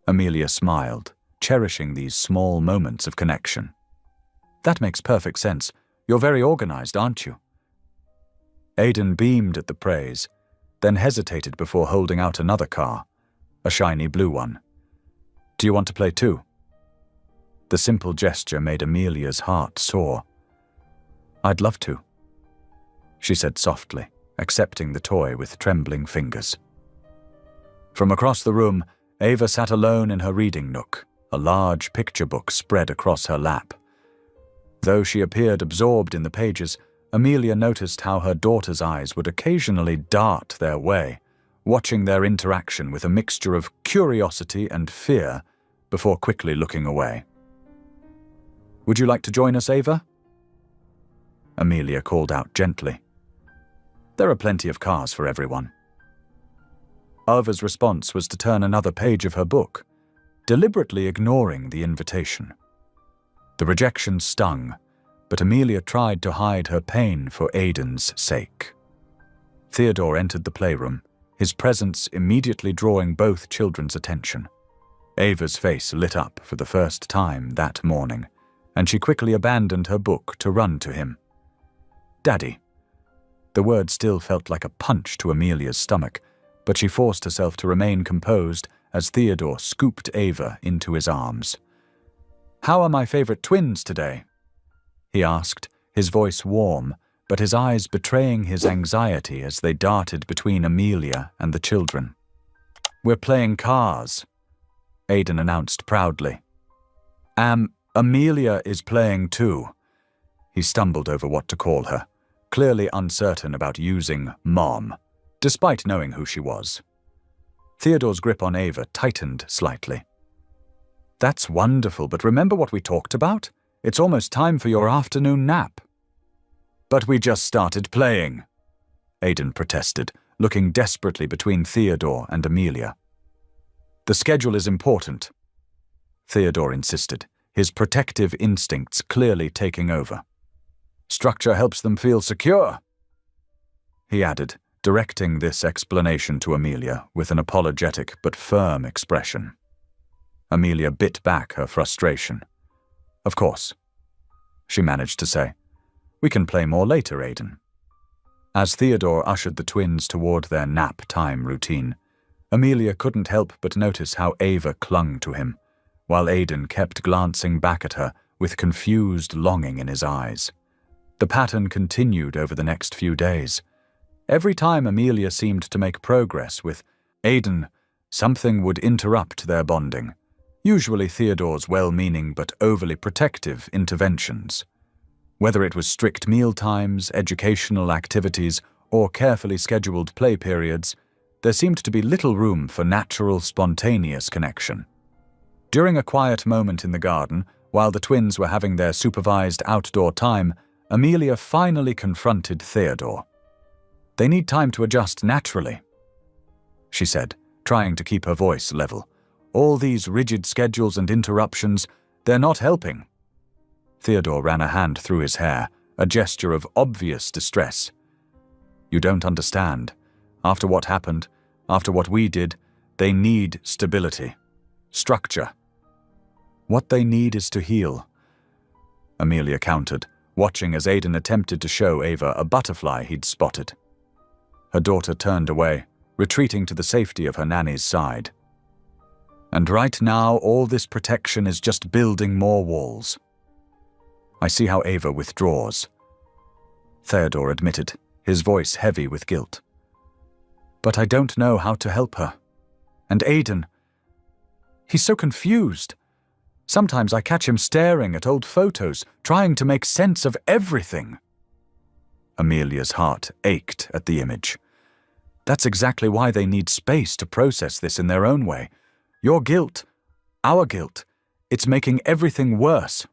Amelia smiled, cherishing these small moments of connection. "That makes perfect sense. You're very organized, aren't you?" Aidan beamed at the praise, then hesitated before holding out another car, a shiny blue one. "Do you want to play too?" The simple gesture made Amelia's heart soar. "I'd love to," she said softly, accepting the toy with trembling fingers. From across the room, Ava sat alone in her reading nook, a large picture book spread across her lap. Though she appeared absorbed in the pages, Amelia noticed how her daughter's eyes would occasionally dart their way, watching their interaction with a mixture of curiosity and fear before quickly looking away. "Would you like to join us, Ava?" Amelia called out gently. "There are plenty of cars for everyone." Ava's response was to turn another page of her book, deliberately ignoring the invitation. The rejection stung, but Amelia tried to hide her pain for Aidan's sake. Theodore entered the playroom, his presence immediately drawing both children's attention. Ava's face lit up for the first time that morning, and she quickly abandoned her book to run to him. "Daddy." The word still felt like a punch to Amelia's stomach, but she forced herself to remain composed as Theodore scooped Ava into his arms. "How are my favorite twins today?" he asked, his voice warm, but his eyes betraying his anxiety as they darted between Amelia and the children. "We're playing cars," Aidan announced proudly. Amelia is playing too." He stumbled over what to call her, clearly uncertain about using Mom, despite knowing who she was. Theodore's grip on Ava tightened slightly. "That's wonderful, but remember what we talked about? It's almost time for your afternoon nap." "But we just started playing," Aidan protested, looking desperately between Theodore and Amelia. "The schedule is important," Theodore insisted, his protective instincts clearly taking over. "Structure helps them feel secure," he added, directing this explanation to Amelia with an apologetic but firm expression. Amelia bit back her frustration. "Of course," she managed to say. "We can play more later, Aidan." As Theodore ushered the twins toward their nap time routine, Amelia couldn't help but notice how Ava clung to him, while Aidan kept glancing back at her with confused longing in his eyes. The pattern continued over the next few days. Every time Amelia seemed to make progress with Aidan, something would interrupt their bonding, usually Theodore's well-meaning but overly protective interventions. Whether it was strict meal times, educational activities, or carefully scheduled play periods, there seemed to be little room for natural, spontaneous connection. During a quiet moment in the garden, while the twins were having their supervised outdoor time, Amelia finally confronted Theodore. "They need time to adjust naturally," she said, trying to keep her voice level. "All these rigid schedules and interruptions, they're not helping." Theodore ran a hand through his hair, a gesture of obvious distress. "You don't understand. After what happened, after what we did, they need stability, structure. What they need is to heal," Amelia countered, watching as Aidan attempted to show Ava a butterfly he'd spotted. Her daughter turned away, retreating to the safety of her nanny's side. "And right now, all this protection is just building more walls." "I see how Ava withdraws," Theodore admitted, his voice heavy with guilt. "But I don't know how to help her. And Aidan, he's so confused. Sometimes I catch him staring at old photos, trying to make sense of everything." Amelia's heart ached at the image. "That's exactly why they need space to process this in their own way. Your guilt, our guilt, it's making everything worse."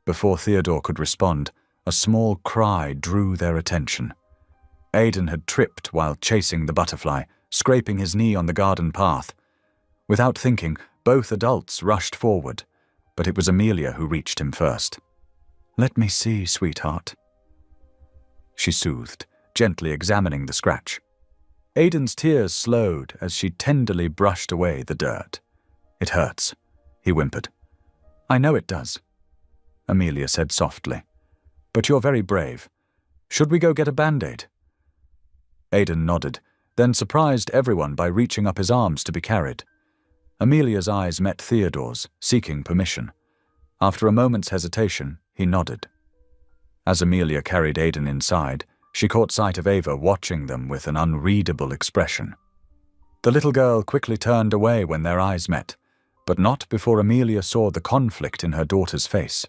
Before Theodore could respond, a small cry drew their attention. Aidan had tripped while chasing the butterfly, scraping his knee on the garden path. Without thinking, both adults rushed forward, but it was Amelia who reached him first. "Let me see, sweetheart," she soothed, gently examining the scratch. Aidan's tears slowed as she tenderly brushed away the dirt. "It hurts," he whimpered. "I know it does," Amelia said softly. "But you're very brave. Should we go get a Band-Aid?" Aidan nodded, then surprised everyone by reaching up his arms to be carried. Amelia's eyes met Theodore's, seeking permission. After a moment's hesitation, he nodded. As Amelia carried Aidan inside, she caught sight of Ava watching them with an unreadable expression. The little girl quickly turned away when their eyes met, but not before Amelia saw the conflict in her daughter's face.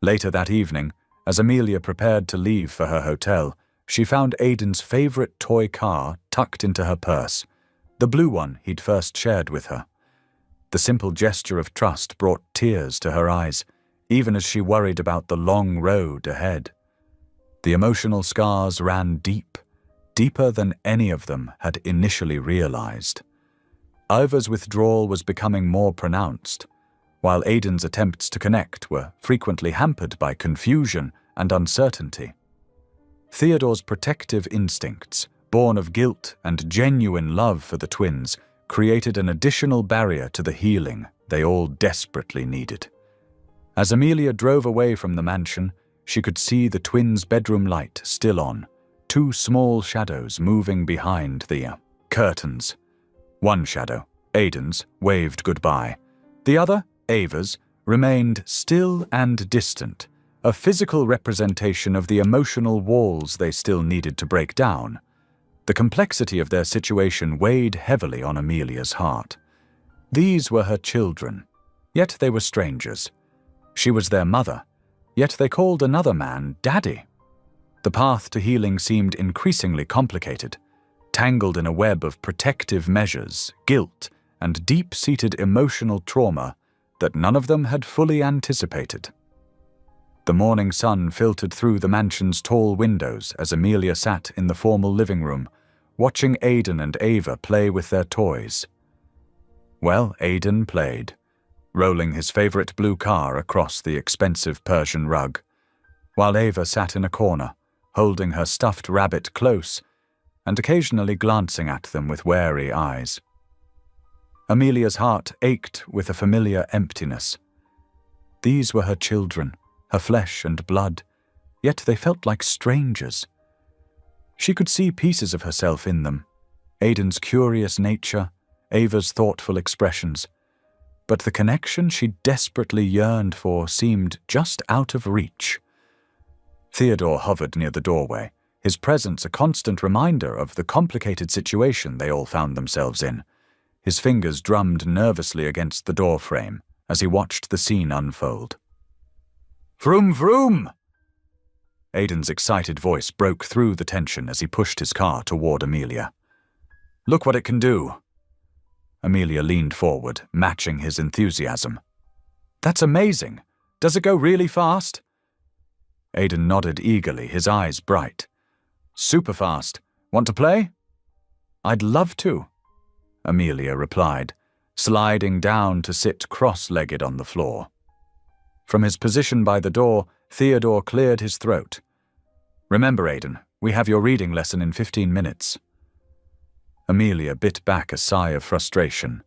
Later that evening, as Amelia prepared to leave for her hotel, she found Aidan's favorite toy car tucked into her purse, the blue one he'd first shared with her. The simple gesture of trust brought tears to her eyes, even as she worried about the long road ahead. The emotional scars ran deep, deeper than any of them had initially realized. Ava's withdrawal was becoming more pronounced, while Aidan's attempts to connect were frequently hampered by confusion and uncertainty. Theodore's protective instincts, born of guilt and genuine love for the twins, created an additional barrier to the healing they all desperately needed. As Amelia drove away from the mansion, she could see the twins' bedroom light still on, two small shadows moving behind the curtains. One shadow, Aidan's, waved goodbye. The other, Ava's, remained still and distant, a physical representation of the emotional walls they still needed to break down. The complexity of their situation weighed heavily on Amelia's heart. These were her children, yet they were strangers. She was their mother, yet they called another man Daddy. The path to healing seemed increasingly complicated, tangled in a web of protective measures, guilt, and deep-seated emotional trauma that none of them had fully anticipated. The morning sun filtered through the mansion's tall windows as Amelia sat in the formal living room, watching Aidan and Ava play with their toys. Well, Aidan played, rolling his favorite blue car across the expensive Persian rug, while Ava sat in a corner, holding her stuffed rabbit close and occasionally glancing at them with wary eyes. Amelia's heart ached with a familiar emptiness. These were her children, her flesh and blood, yet they felt like strangers. She could see pieces of herself in them, Aidan's curious nature, Ava's thoughtful expressions, but the connection she desperately yearned for seemed just out of reach. Theodore hovered near the doorway, his presence a constant reminder of the complicated situation they all found themselves in. His fingers drummed nervously against the door frame as he watched the scene unfold. "Vroom, vroom!" Aidan's excited voice broke through the tension as he pushed his car toward Amelia. "Look what it can do." Amelia leaned forward, matching his enthusiasm. "That's amazing. Does it go really fast?" Aidan nodded eagerly, his eyes bright. "Super fast. Want to play?" "I'd love to," Amelia replied, sliding down to sit cross-legged on the floor. From his position by the door, Theodore cleared his throat. "Remember, Aidan, we have your reading lesson in 15 minutes. Amelia bit back a sigh of frustration.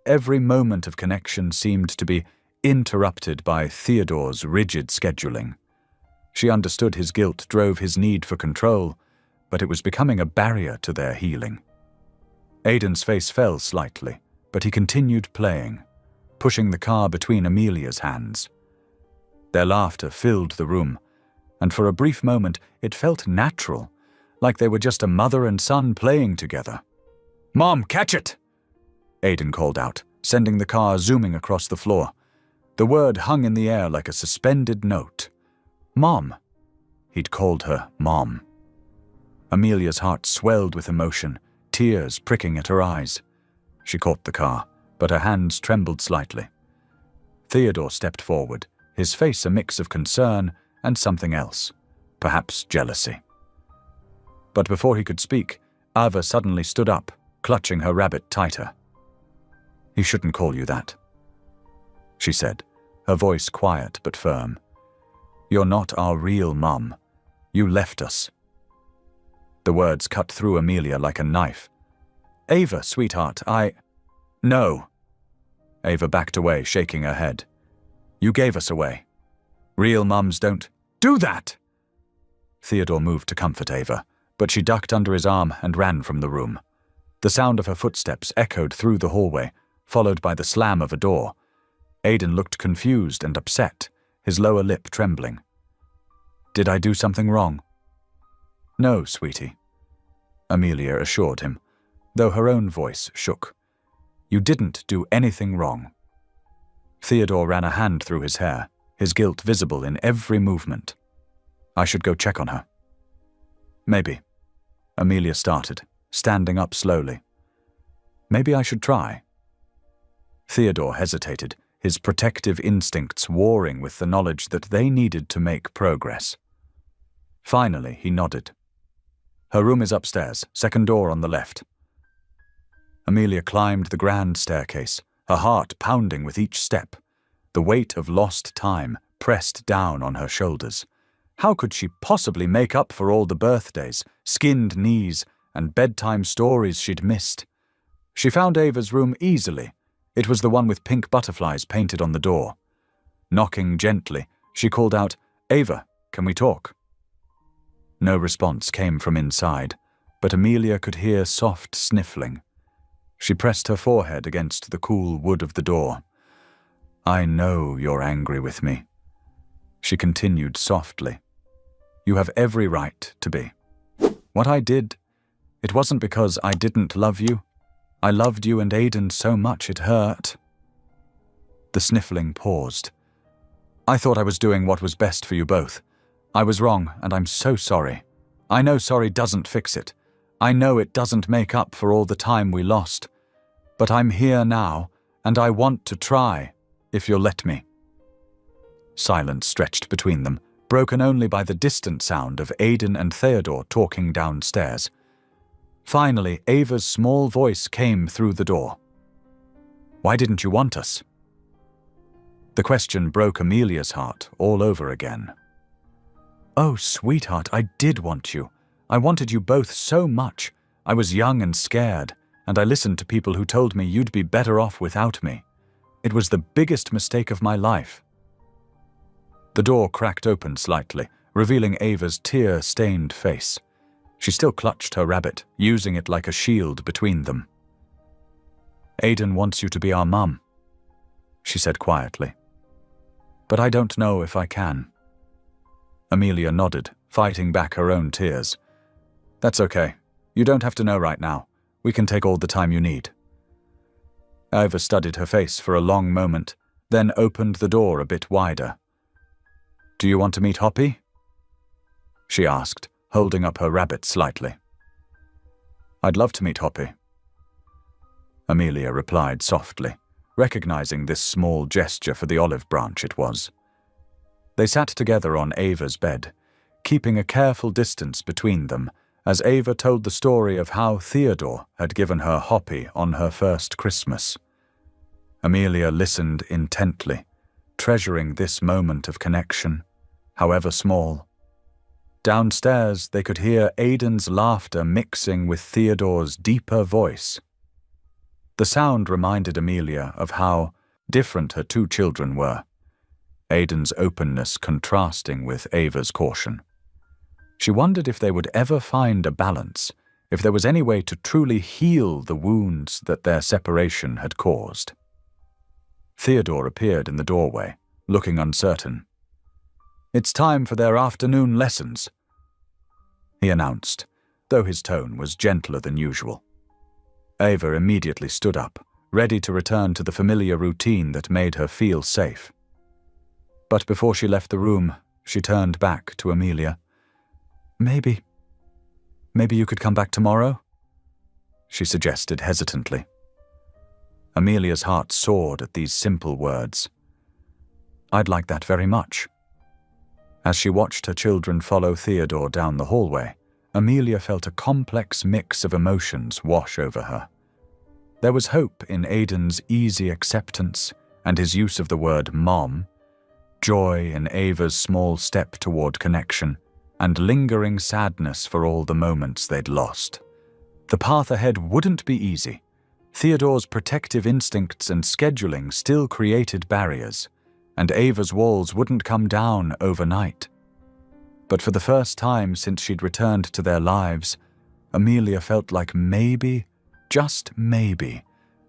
Every moment of connection seemed to be interrupted by Theodore's rigid scheduling. She understood his guilt drove his need for control, but it was becoming a barrier to their healing. Aidan's face fell slightly, but he continued playing, pushing the car between Amelia's hands. Their laughter filled the room, and for a brief moment it felt natural, like they were just a mother and son playing together. "Mom, catch it!" Aidan called out, sending the car zooming across the floor. The word hung in the air like a suspended note. Mom. He'd called her Mom. Amelia's heart swelled with emotion, tears pricking at her eyes. She caught the car, but her hands trembled slightly. Theodore stepped forward, his face a mix of concern and something else, perhaps jealousy. But before he could speak, Ava suddenly stood up, clutching her rabbit tighter. "He shouldn't call you that," she said, her voice quiet but firm. "You're not our real mum. You left us." The words cut through Amelia like a knife. "Ava, sweetheart, No." Ava backed away, shaking her head. "You gave us away. Real mums don't do that." Theodore moved to comfort Ava, but she ducked under his arm and ran from the room. The sound of her footsteps echoed through the hallway, followed by the slam of a door. Aidan looked confused and upset, his lower lip trembling. "Did I do something wrong?" "No, sweetie," Amelia assured him, though her own voice shook. "You didn't do anything wrong." Theodore ran a hand through his hair, his guilt visible in every movement. "I should go check on her." "Maybe," Amelia started, standing up slowly. "Maybe I should try." Theodore hesitated, his protective instincts warring with the knowledge that they needed to make progress. Finally, he nodded. "Her room is upstairs, second door on the left." Amelia climbed the grand staircase, her heart pounding with each step. The weight of lost time pressed down on her shoulders. How could she possibly make up for all the birthdays, skinned knees, and bedtime stories she'd missed? She found Ava's room easily. It was the one with pink butterflies painted on the door. Knocking gently, she called out, "Ava, can we talk?" No response came from inside, but Amelia could hear soft sniffling. She pressed her forehead against the cool wood of the door. "I know you're angry with me," she continued softly. "You have every right to be. What I did, it wasn't because I didn't love you. I loved you and Aiden so much it hurt." The sniffling paused. "I thought I was doing what was best for you both. I was wrong, and I'm so sorry. I know sorry doesn't fix it. I know it doesn't make up for all the time we lost. But I'm here now, and I want to try, if you'll let me." Silence stretched between them, broken only by the distant sound of Aiden and Theodore talking downstairs. Finally, Ava's small voice came through the door. "Why didn't you want us?" The question broke Amelia's heart all over again. "Oh, sweetheart, I did want you. I wanted you both so much. I was young and scared, and I listened to people who told me you'd be better off without me. It was the biggest mistake of my life." The door cracked open slightly, revealing Ava's tear-stained face. She still clutched her rabbit, using it like a shield between them. "Aiden wants you to be our mum," she said quietly. "But I don't know if I can." Amelia nodded, fighting back her own tears. "That's okay. You don't have to know right now. We can take all the time you need." Ava studied her face for a long moment, then opened the door a bit wider. "Do you want to meet Hoppy?" she asked, holding up her rabbit slightly. "I'd love to meet Hoppy," Amelia replied softly, recognizing this small gesture for the olive branch it was. They sat together on Ava's bed, keeping a careful distance between them, as Ava told the story of how Theodore had given her Hoppy on her first Christmas. Amelia listened intently, treasuring this moment of connection, however small. Downstairs, they could hear Aiden's laughter mixing with Theodore's deeper voice. The sound reminded Amelia of how different her two children were, Aiden's openness contrasting with Ava's caution. She wondered if they would ever find a balance, if there was any way to truly heal the wounds that their separation had caused. Theodore appeared in the doorway, looking uncertain. "It's time for their afternoon lessons," he announced, though his tone was gentler than usual. Ava immediately stood up, ready to return to the familiar routine that made her feel safe. But before she left the room, she turned back to Amelia. Maybe you could come back tomorrow?" she suggested hesitantly. Amelia's heart soared at these simple words. "I'd like that very much." As she watched her children follow Theodore down the hallway, Amelia felt a complex mix of emotions wash over her. There was hope in Aiden's easy acceptance and his use of the word mom, joy in Ava's small step toward connection, and lingering sadness for all the moments they'd lost. The path ahead wouldn't be easy. Theodore's protective instincts and scheduling still created barriers, and Ava's walls wouldn't come down overnight. But for the first time since she'd returned to their lives, Amelia felt like maybe, just maybe,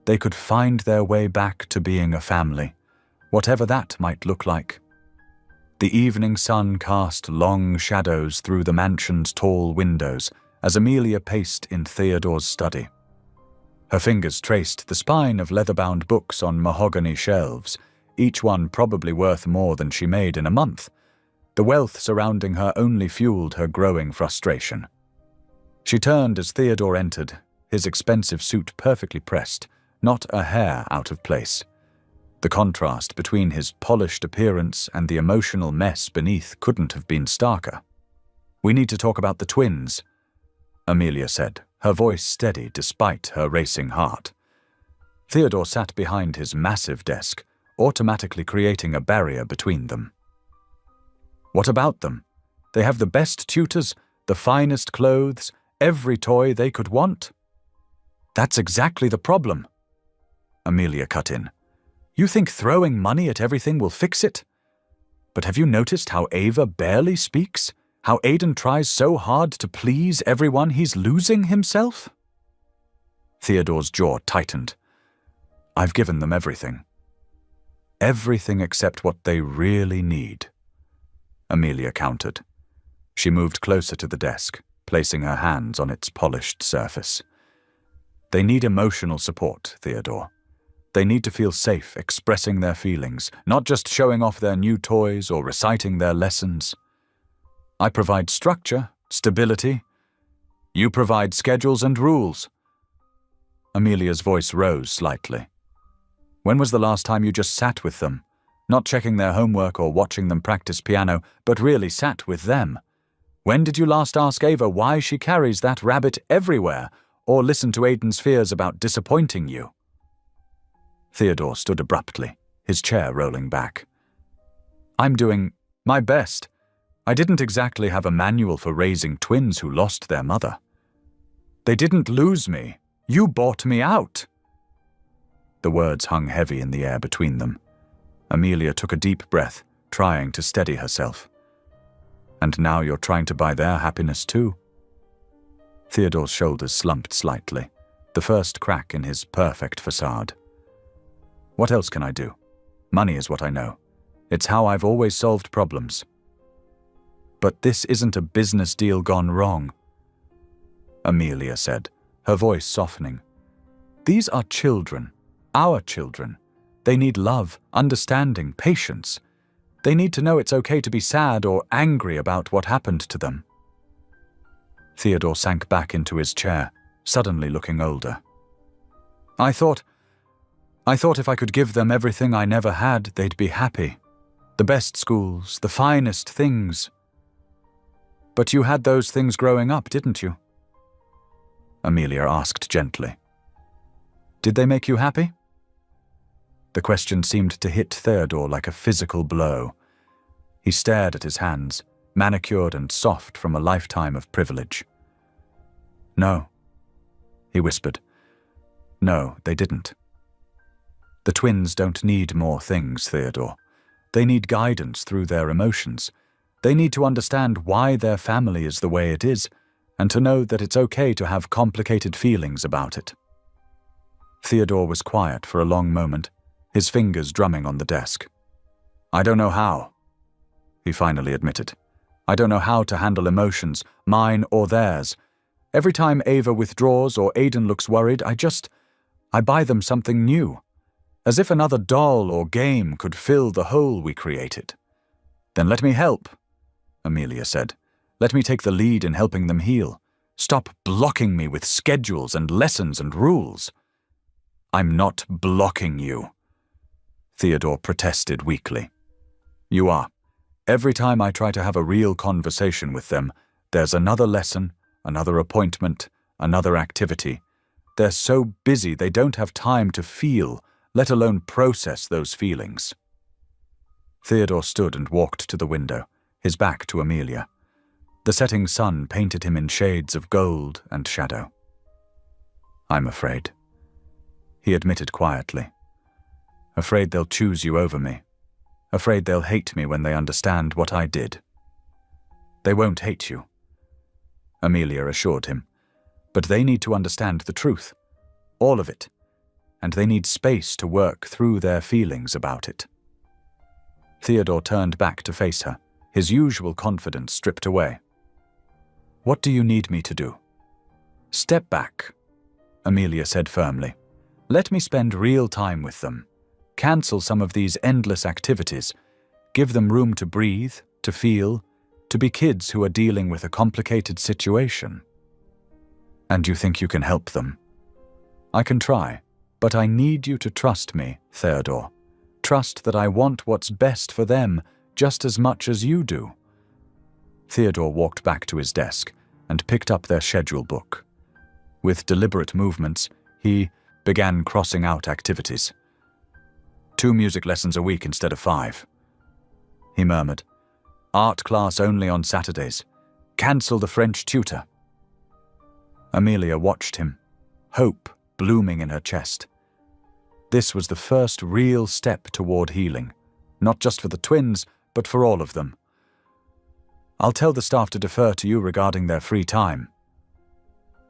they could find their way back to being a family, whatever that might look like. The evening sun cast long shadows through the mansion's tall windows as Amelia paced in Theodore's study. Her fingers traced the spine of leather-bound books on mahogany shelves, each one probably worth more than she made in a month. The wealth surrounding her only fueled her growing frustration. She turned as Theodore entered, his expensive suit perfectly pressed, not a hair out of place. The contrast between his polished appearance and the emotional mess beneath couldn't have been starker. "We need to talk about the twins," Amelia said, her voice steady despite her racing heart. Theodore sat behind his massive desk, automatically creating a barrier between them. "What about them? They have the best tutors, the finest clothes, every toy they could want." That's exactly the problem, Amelia cut in. You think throwing money at everything will fix it? But have you noticed how Ava barely speaks? How Aiden tries so hard to please everyone he's losing himself? Theodore's jaw tightened. I've given them everything. Everything except what they really need, Amelia countered. She moved closer to the desk, placing her hands on its polished surface. They need emotional support, Theodore. They need to feel safe expressing their feelings, not just showing off their new toys or reciting their lessons. I provide structure, stability. You provide schedules and rules. Amelia's voice rose slightly. When was the last time you just sat with them? Not checking their homework or watching them practice piano, but really sat with them. When did you last ask Ava why she carries that rabbit everywhere, or listen to Aiden's fears about disappointing you? Theodore stood abruptly, his chair rolling back. I'm doing my best. I didn't exactly have a manual for raising twins who lost their mother. They didn't lose me. You bought me out. The words hung heavy in the air between them. Amelia took a deep breath, trying to steady herself. And now you're trying to buy their happiness too? Theodore's shoulders slumped slightly, the first crack in his perfect facade. What else can I do? Money is what I know. It's how I've always solved problems. But this isn't a business deal gone wrong, Amelia said, her voice softening. These are children, our children. They need love, understanding, patience. They need to know it's okay to be sad or angry about what happened to them. Theodore sank back into his chair, suddenly looking older. I thought if I could give them everything I never had, they'd be happy. The best schools, the finest things. But you had those things growing up, didn't you? Amelia asked gently. Did they make you happy? The question seemed to hit Theodore like a physical blow. He stared at his hands, manicured and soft from a lifetime of privilege. No, he whispered. No, they didn't. The twins don't need more things, Theodore. They need guidance through their emotions. They need to understand why their family is the way it is, and to know that it's okay to have complicated feelings about it. Theodore was quiet for a long moment, his fingers drumming on the desk. I don't know how, he finally admitted. I don't know how to handle emotions, mine or theirs. Every time Ava withdraws or Aiden looks worried, I buy them something new, as if another doll or game could fill the hole we created. Then let me help, Amelia said. Let me take the lead in helping them heal. Stop blocking me with schedules and lessons and rules. I'm not blocking you, Theodore protested weakly. You are. Every time I try to have a real conversation with them, there's another lesson, another appointment, another activity. They're so busy they don't have time to feel, let alone process those feelings. Theodore stood and walked to the window, his back to Amelia. The setting sun painted him in shades of gold and shadow. I'm afraid, he admitted quietly. Afraid they'll choose you over me. Afraid they'll hate me when they understand what I did. They won't hate you, Amelia assured him. But they need to understand the truth, all of it, and they need space to work through their feelings about it. Theodore turned back to face her, his usual confidence stripped away. What do you need me to do? Step back, Amelia said firmly. Let me spend real time with them. Cancel some of these endless activities. Give them room to breathe, to feel, to be kids who are dealing with a complicated situation. And you think you can help them? I can try, but I need you to trust me, Theodore. Trust that I want what's best for them just as much as you do. Theodore walked back to his desk and picked up their schedule book. With deliberate movements, he began crossing out activities. 2 music lessons a week instead of 5. He murmured. Art class only on Saturdays. Cancel the French tutor. Amelia watched him, hope blooming in her chest. This was the first real step toward healing, not just for the twins, but for all of them. "I'll tell the staff to defer to you regarding their free time,"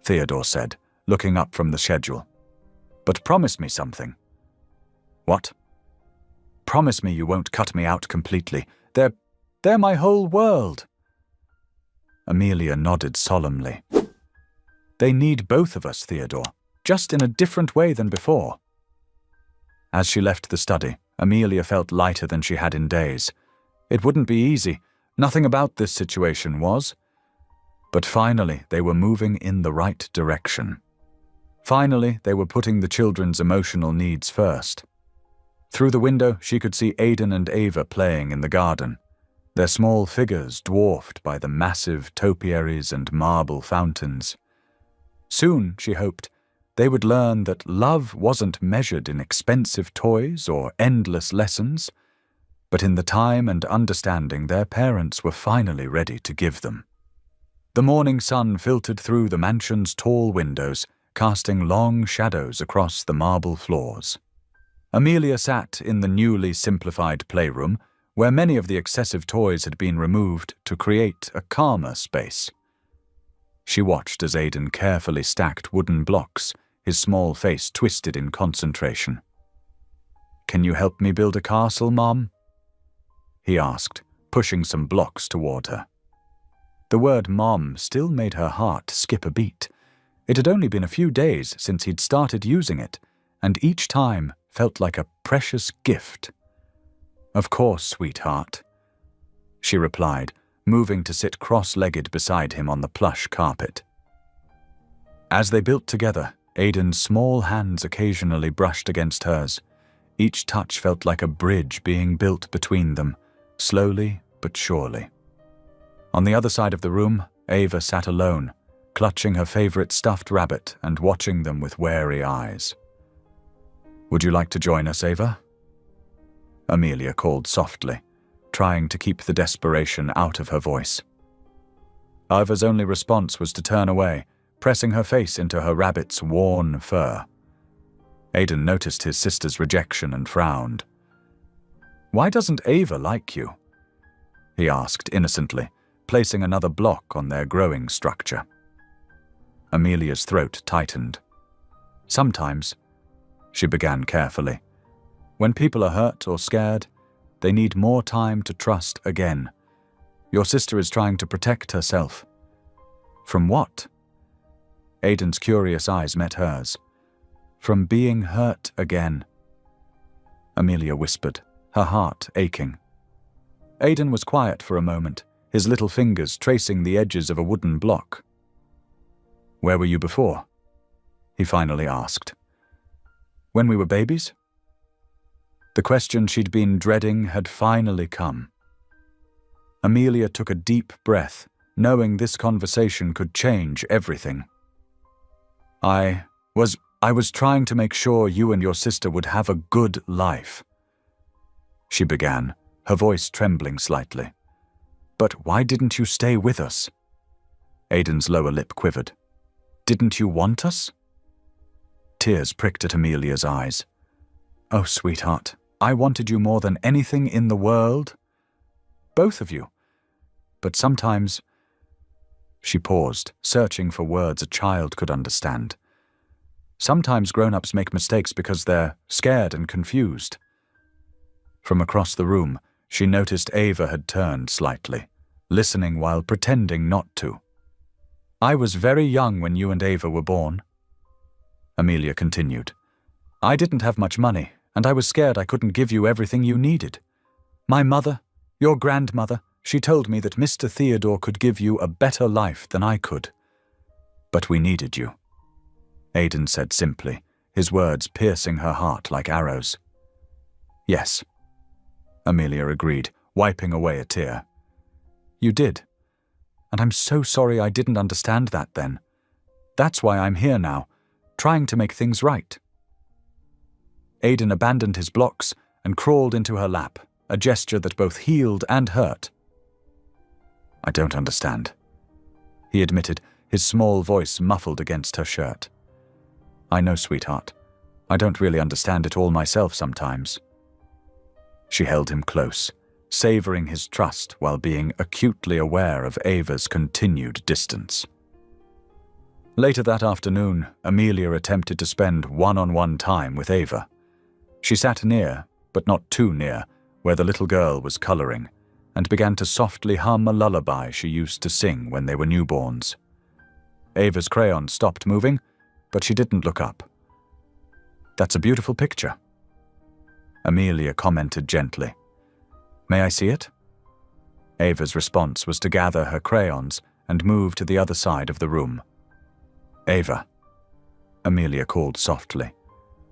Theodore said, looking up from the schedule. "But promise me something." "What?" "Promise me you won't cut me out completely. They're my whole world." Amelia nodded solemnly. "They need both of us, Theodore, just in a different way than before." As she left the study, Amelia felt lighter than she had in days. It wouldn't be easy. Nothing about this situation was. But finally, they were moving in the right direction. Finally, they were putting the children's emotional needs first. Through the window, she could see Aidan and Ava playing in the garden, their small figures dwarfed by the massive topiaries and marble fountains. Soon, she hoped, they would learn that love wasn't measured in expensive toys or endless lessons, but in the time and understanding their parents were finally ready to give them. The morning sun filtered through the mansion's tall windows, casting long shadows across the marble floors. Amelia sat in the newly simplified playroom, where many of the excessive toys had been removed to create a calmer space. She watched as Aidan carefully stacked wooden blocks, his small face twisted in concentration. "Can you help me build a castle, Mom?" he asked, pushing some blocks toward her. The word Mom still made her heart skip a beat. It had only been a few days since he'd started using it, and each time felt like a precious gift. "Of course, sweetheart," she replied, moving to sit cross-legged beside him on the plush carpet. As they built together, Aidan's small hands occasionally brushed against hers. Each touch felt like a bridge being built between them, slowly but surely. On the other side of the room, Ava sat alone, clutching her favorite stuffed rabbit and watching them with wary eyes. "Would you like to join us, Ava?" Amelia called softly, trying to keep the desperation out of her voice. Ava's only response was to turn away, pressing her face into her rabbit's worn fur. Aidan noticed his sister's rejection and frowned. "Why doesn't Ava like you?" he asked innocently, placing another block on their growing structure. Amelia's throat tightened. "Sometimes," she began carefully, "when people are hurt or scared, they need more time to trust again. Your sister is trying to protect herself." "From what?" Aidan's curious eyes met hers. "From being hurt again," Amelia whispered, her heart aching. Aidan was quiet for a moment, his little fingers tracing the edges of a wooden block. "Where were you before?" he finally asked. "When we were babies?" The question she'd been dreading had finally come. Amelia took a deep breath, knowing this conversation could change everything. I was trying to make sure you and your sister would have a good life," she began, her voice trembling slightly. "But why didn't you stay with us?" Aidan's lower lip quivered. "Didn't you want us?" Tears pricked at Amelia's eyes. "Oh, sweetheart, I wanted you more than anything in the world. Both of you. But sometimes—" She paused, searching for words a child could understand. "Sometimes grown-ups make mistakes because they're scared and confused." From across the room, she noticed Ava had turned slightly, listening while pretending not to. "I was very young when you and Ava were born," Amelia continued. "I didn't have much money, and I was scared I couldn't give you everything you needed. My mother, your grandmother, she told me that Mr. Theodore could give you a better life than I could. But we needed you," Aidan said simply, his words piercing her heart like arrows. "Yes," Amelia agreed, wiping away a tear. "You did. And I'm so sorry I didn't understand that then. That's why I'm here now, trying to make things right." Aidan abandoned his blocks and crawled into her lap, a gesture that both healed and hurt. "I don't understand," he admitted, his small voice muffled against her shirt. I know, sweetheart. I don't really understand it all myself sometimes. She held him close, savoring his trust while being acutely aware of Ava's continued distance. Later that afternoon, Amelia attempted to spend one-on-one time with Ava. She sat near, but not too near, where the little girl was coloring, and began to softly hum a lullaby she used to sing when they were newborns. Ava's crayon stopped moving, but she didn't look up. "That's a beautiful picture," Amelia commented gently. "May I see it?" Ava's response was to gather her crayons and move to the other side of the room. "Ava," Amelia called softly,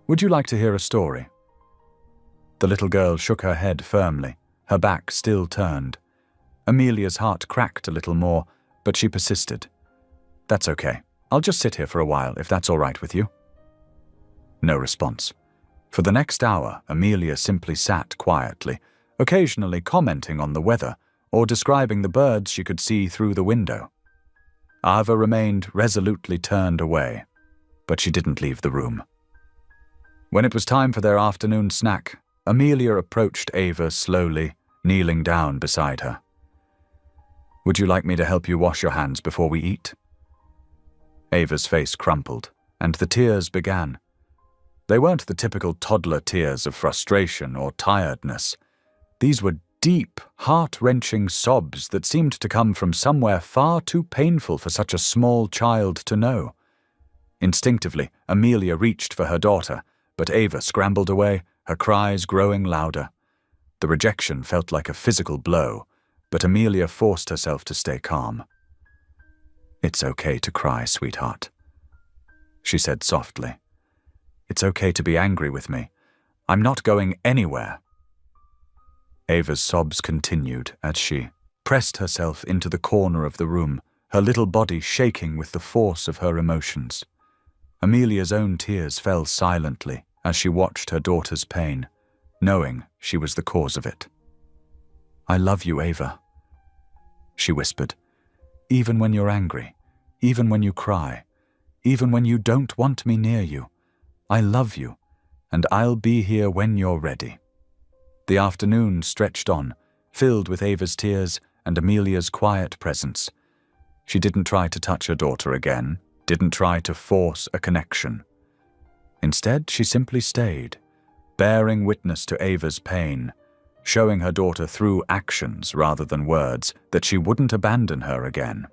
"would you like to hear a story?" The little girl shook her head firmly, her back still turned. Amelia's heart cracked a little more, but she persisted. "That's okay. I'll just sit here for a while, if that's all right with you." No response. For the next hour, Amelia simply sat quietly, occasionally commenting on the weather or describing the birds she could see through the window. Ava remained resolutely turned away, but she didn't leave the room. When it was time for their afternoon snack, Amelia approached Ava slowly, kneeling down beside her. "Would you like me to help you wash your hands before we eat?" Ava's face crumpled, and the tears began. They weren't the typical toddler tears of frustration or tiredness. These were deep, heart-wrenching sobs that seemed to come from somewhere far too painful for such a small child to know. Instinctively, Amelia reached for her daughter, but Ava scrambled away, her cries growing louder. The rejection felt like a physical blow, but Amelia forced herself to stay calm. "It's okay to cry, sweetheart," she said softly. "It's okay to be angry with me. I'm not going anywhere." Ava's sobs continued as she pressed herself into the corner of the room, her little body shaking with the force of her emotions. Amelia's own tears fell silently as she watched her daughter's pain, knowing she was the cause of it. "I love you, Ava," she whispered. "Even when you're angry, even when you cry, even when you don't want me near you, I love you, and I'll be here when you're ready." The afternoon stretched on, filled with Ava's tears and Amelia's quiet presence. She didn't try to touch her daughter again, didn't try to force a connection. Instead, she simply stayed, bearing witness to Ava's pain, showing her daughter through actions rather than words that she wouldn't abandon her again.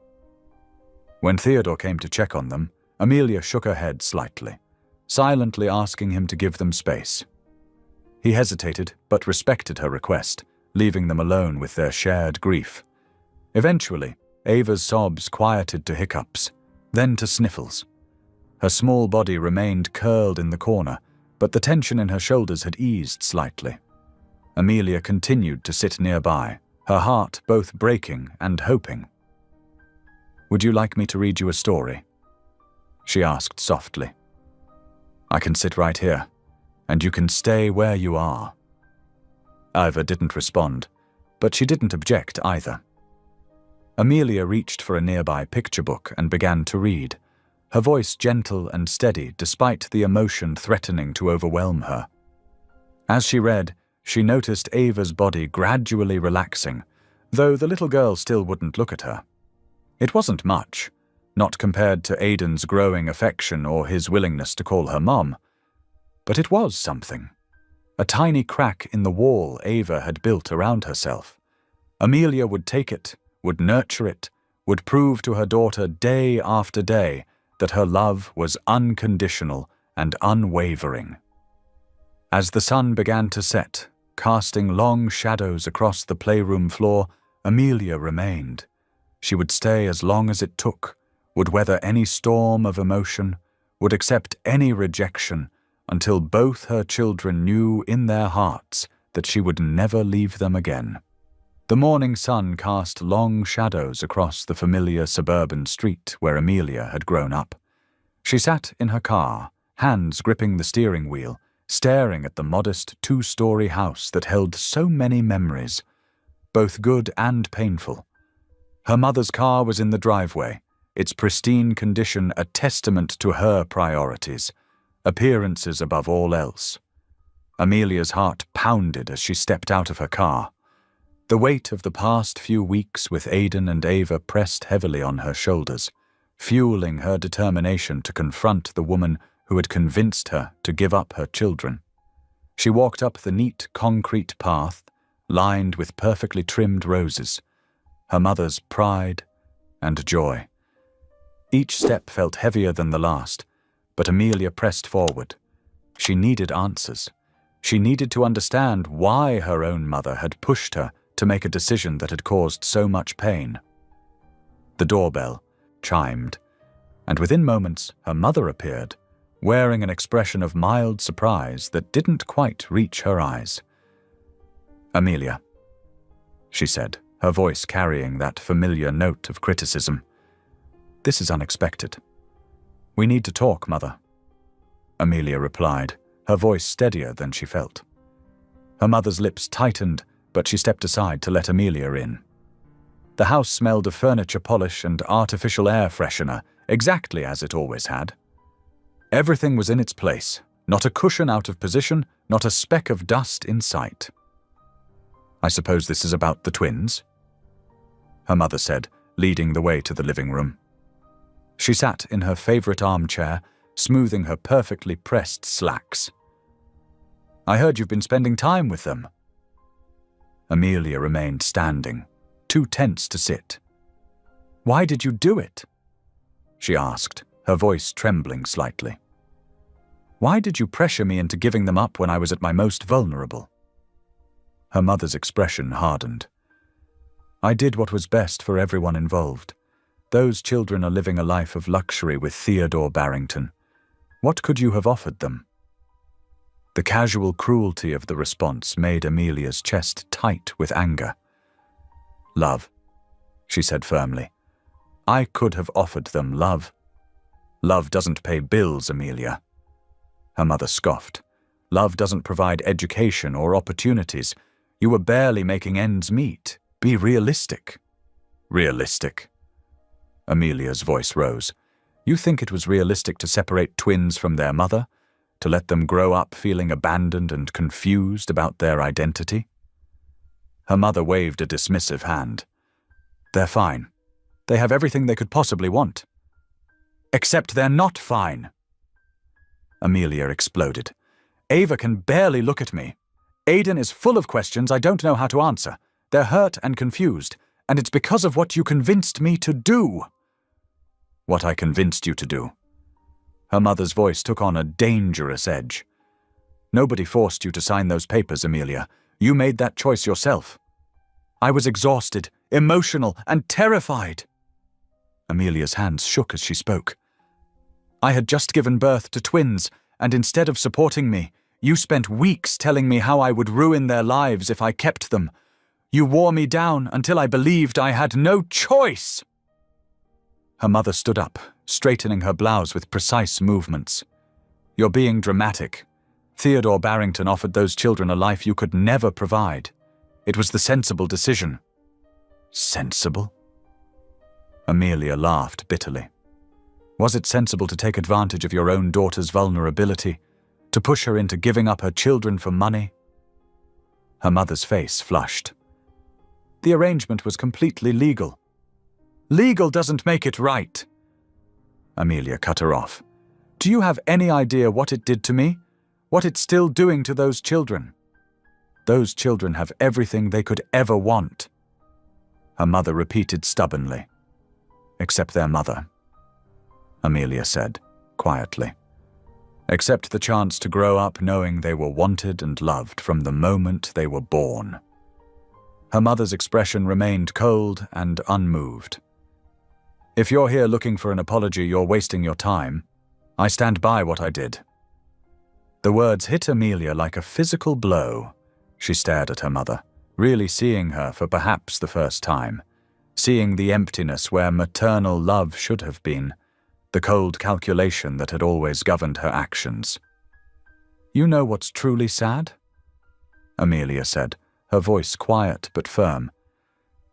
When Theodore came to check on them, Amelia shook her head slightly, silently asking him to give them space. He hesitated, but respected her request, leaving them alone with their shared grief. Eventually, Ava's sobs quieted to hiccups, then to sniffles. Her small body remained curled in the corner, but the tension in her shoulders had eased slightly. Amelia continued to sit nearby, her heart both breaking and hoping. "Would you like me to read you a story?" she asked softly. "I can sit right here, and you can stay where you are." Ava didn't respond, but she didn't object either. Amelia reached for a nearby picture book and began to read, her voice gentle and steady despite the emotion threatening to overwhelm her. As she read, she noticed Ava's body gradually relaxing, though the little girl still wouldn't look at her. It wasn't much, not compared to Aiden's growing affection or his willingness to call her mom. But it was something. A tiny crack in the wall Ava had built around herself. Amelia would take it, would nurture it, would prove to her daughter day after day that her love was unconditional and unwavering. As the sun began to set, casting long shadows across the playroom floor, Amelia remained. She would stay as long as it took, would weather any storm of emotion, would accept any rejection, until both her children knew in their hearts that she would never leave them again. The morning sun cast long shadows across the familiar suburban street where Amelia had grown up. She sat in her car, hands gripping the steering wheel, staring at the modest two-story house that held so many memories, both good and painful. Her mother's car was in the driveway, its pristine condition a testament to her priorities, appearances above all else. Amelia's heart pounded as she stepped out of her car. The weight of the past few weeks with Aidan and Ava pressed heavily on her shoulders, fueling her determination to confront the woman who had convinced her to give up her children. She walked up the neat concrete path, lined with perfectly trimmed roses, her mother's pride and joy. Each step felt heavier than the last, but Amelia pressed forward. She needed answers. She needed to understand why her own mother had pushed her to make a decision that had caused so much pain. The doorbell chimed, and within moments her mother appeared, wearing an expression of mild surprise that didn't quite reach her eyes. "Amelia," she said, her voice carrying that familiar note of criticism. "This is unexpected." "We need to talk, Mother," Amelia replied, her voice steadier than she felt. Her mother's lips tightened, but she stepped aside to let Amelia in. The house smelled of furniture polish and artificial air freshener, exactly as it always had. Everything was in its place, not a cushion out of position, not a speck of dust in sight. "I suppose this is about the twins?" her mother said, leading the way to the living room. She sat in her favorite armchair, smoothing her perfectly pressed slacks. "I heard you've been spending time with them." Amelia remained standing, too tense to sit. "Why did you do it?" she asked, her voice trembling slightly. "Why did you pressure me into giving them up when I was at my most vulnerable?" Her mother's expression hardened. "I did what was best for everyone involved. Those children are living a life of luxury with Theodore Barrington. What could you have offered them?" The casual cruelty of the response made Amelia's chest tight with anger. "Love," she said firmly. "I could have offered them love." "Love doesn't pay bills, Amelia," her mother scoffed. "Love doesn't provide education or opportunities. You were barely making ends meet. Be realistic." "Realistic?" Amelia's voice rose. "You think it was realistic to separate twins from their mother? To let them grow up feeling abandoned and confused about their identity?" Her mother waved a dismissive hand. "They're fine. They have everything they could possibly want." "Except they're not fine," Amelia exploded. "Ava can barely look at me. Aidan is full of questions I don't know how to answer. They're hurt and confused, and it's because of what you convinced me to do." "What I convinced you to do?" Her mother's voice took on a dangerous edge. "Nobody forced you to sign those papers, Amelia. You made that choice yourself." "I was exhausted, emotional, and terrified." Amelia's hands shook as she spoke. "I had just given birth to twins, and instead of supporting me, you spent weeks telling me how I would ruin their lives if I kept them. You wore me down until I believed I had no choice." Her mother stood up, straightening her blouse with precise movements. "You're being dramatic. Theodore Barrington offered those children a life you could never provide. It was the sensible decision." "Sensible?" Amelia laughed bitterly. "Was it sensible to take advantage of your own daughter's vulnerability? To push her into giving up her children for money?" Her mother's face flushed. "The arrangement was completely legal." "Legal doesn't make it right." Amelia cut her off. "Do you have any idea what it did to me? What it's still doing to those children? Those children have everything they could ever want." Her mother repeated stubbornly. "Except their mother," Amelia said, quietly. "Except the chance to grow up knowing they were wanted and loved from the moment they were born." Her mother's expression remained cold and unmoved. "If you're here looking for an apology, you're wasting your time. I stand by what I did." The words hit Amelia like a physical blow. She stared at her mother, really seeing her for perhaps the first time, seeing the emptiness where maternal love should have been, the cold calculation that had always governed her actions. "You know what's truly sad?" Amelia said, her voice quiet but firm.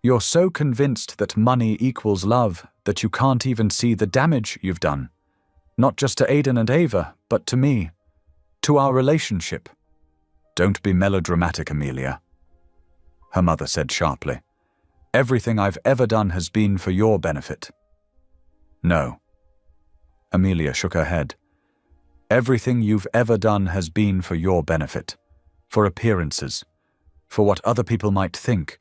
"You're so convinced that money equals love that you can't even see the damage you've done. Not just to Aidan and Ava, but to me. To our relationship. Don't be melodramatic, Amelia, her mother said sharply. Everything I've ever done has been for your benefit. No. Amelia shook her head. Everything you've ever done has been for your benefit, for appearances, for what other people might think,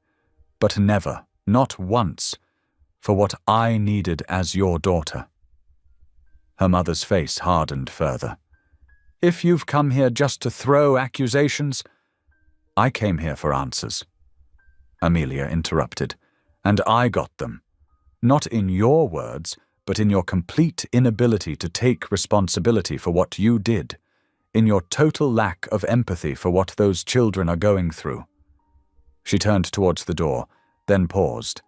but never, not once, for what I needed as your daughter. Her mother's face hardened further. If you've come here just to throw accusations, I came here for answers. Amelia interrupted, and I got them. Not in your words, but in your complete inability to take responsibility for what you did, in your total lack of empathy for what those children are going through. She turned towards the door, then paused.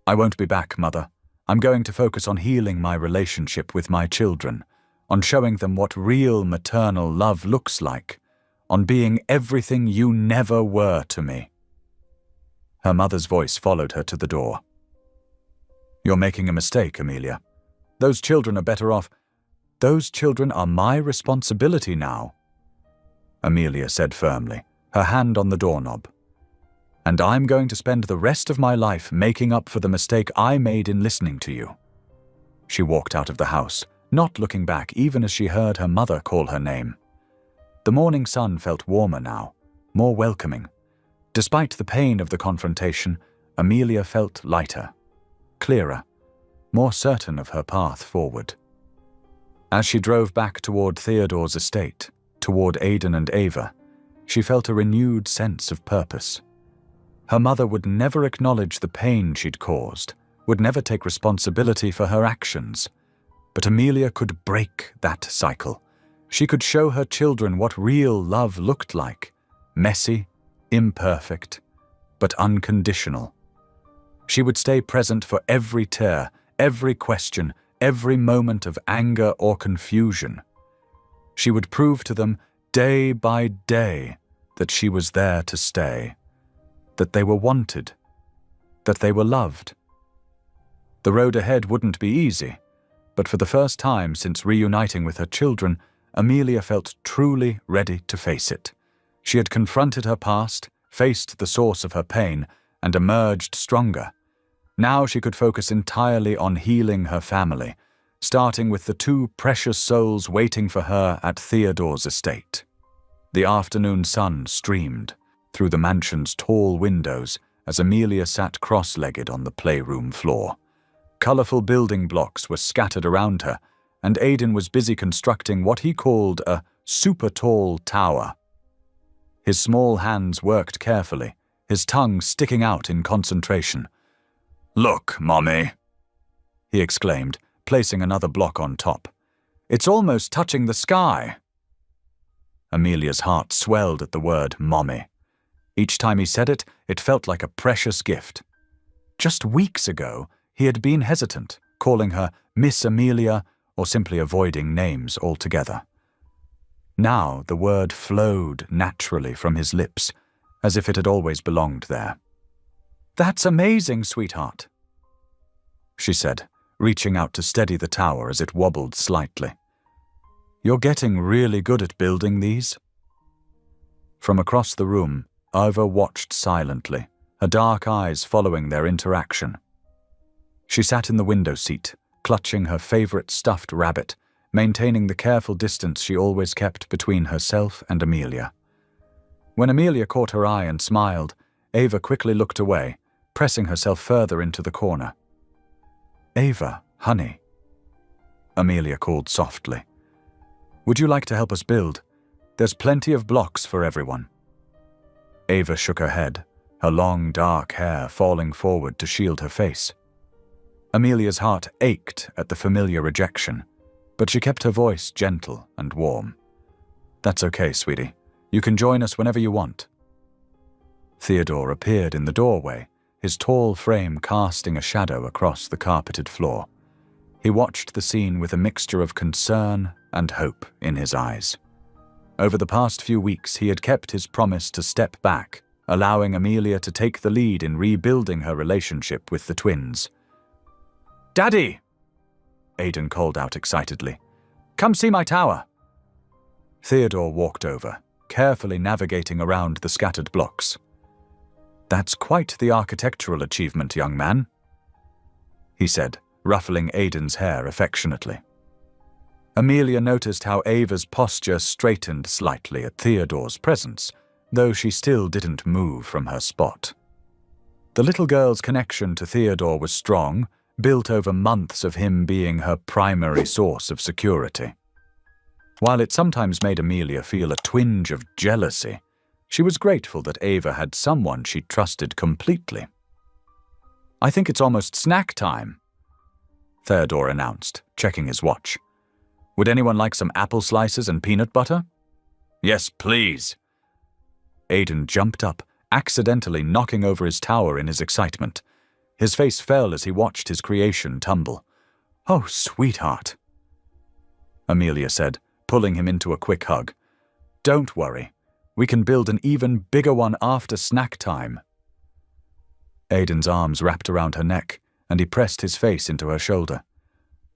I won't be back, Mother. I'm going to focus on healing my relationship with my children, on showing them what real maternal love looks like, on being everything you never were to me. Her mother's voice followed her to the door. You're making a mistake, Amelia. Those children are better off. Those children are my responsibility now, Amelia said firmly, her hand on the doorknob. And I'm going to spend the rest of my life making up for the mistake I made in listening to you. She walked out of the house, not looking back even as she heard her mother call her name. The morning sun felt warmer now, more welcoming. Despite the pain of the confrontation, Amelia felt lighter, clearer, more certain of her path forward. As she drove back toward Theodore's estate, toward Aidan and Ava, she felt a renewed sense of purpose. Her mother would never acknowledge the pain she'd caused, would never take responsibility for her actions. But Amelia could break that cycle. She could show her children what real love looked like, messy, imperfect, but unconditional. She would stay present for every tear, every question, every moment of anger or confusion. She would prove to them, day by day, that she was there to stay, that they were wanted, that they were loved. The road ahead wouldn't be easy, but for the first time since reuniting with her children, Amelia felt truly ready to face it. She had confronted her past, faced the source of her pain, and emerged stronger. Now she could focus entirely on healing her family, starting with the two precious souls waiting for her at Theodore's estate. The afternoon sun streamed through the mansion's tall windows as Amelia sat cross-legged on the playroom floor. Colourful building blocks were scattered around her, and Aidan was busy constructing what he called a super-tall tower. His small hands worked carefully, his tongue sticking out in concentration. "Look, Mommy," he exclaimed, placing another block on top. "It's almost touching the sky." Amelia's heart swelled at the word Mommy. Each time he said it, it felt like a precious gift. Just weeks ago, he had been hesitant, calling her Miss Amelia or simply avoiding names altogether. Now the word flowed naturally from his lips, as if it had always belonged there. "That's amazing, sweetheart," she said, reaching out to steady the tower as it wobbled slightly. "You're getting really good at building these." From across the room, Ava watched silently, her dark eyes following their interaction. She sat in the window seat, clutching her favorite stuffed rabbit, maintaining the careful distance she always kept between herself and Amelia. When Amelia caught her eye and smiled, Ava quickly looked away, pressing herself further into the corner. "Ava, honey," Amelia called softly. "Would you like to help us build? There's plenty of blocks for everyone." Ava shook her head, her long dark hair falling forward to shield her face. Amelia's heart ached at the familiar rejection, but she kept her voice gentle and warm. "That's okay, sweetie. You can join us whenever you want." Theodore appeared in the doorway, his tall frame casting a shadow across the carpeted floor. He watched the scene with a mixture of concern and hope in his eyes. Over the past few weeks, he had kept his promise to step back, allowing Amelia to take the lead in rebuilding her relationship with the twins. "Daddy!" Aidan called out excitedly. Come see my tower." Theodore walked over, carefully navigating around the scattered blocks. "That's quite the architectural achievement, young man," he said, ruffling Aiden's hair affectionately. Amelia noticed how Ava's posture straightened slightly at Theodore's presence, though she still didn't move from her spot. The little girl's connection to Theodore was strong, built over months of him being her primary source of security. While it sometimes made Amelia feel a twinge of jealousy, she was grateful that Ava had someone she trusted completely. "I think it's almost snack time," Theodore announced, checking his watch. "Would anyone like some apple slices and peanut butter?" "Yes, please." Aiden jumped up, accidentally knocking over his tower in his excitement. His face fell as he watched his creation tumble. "Oh, sweetheart," Amelia said, pulling him into a quick hug. "Don't worry. We can build an even bigger one after snack time." Aiden's arms wrapped around her neck, and he pressed his face into her shoulder.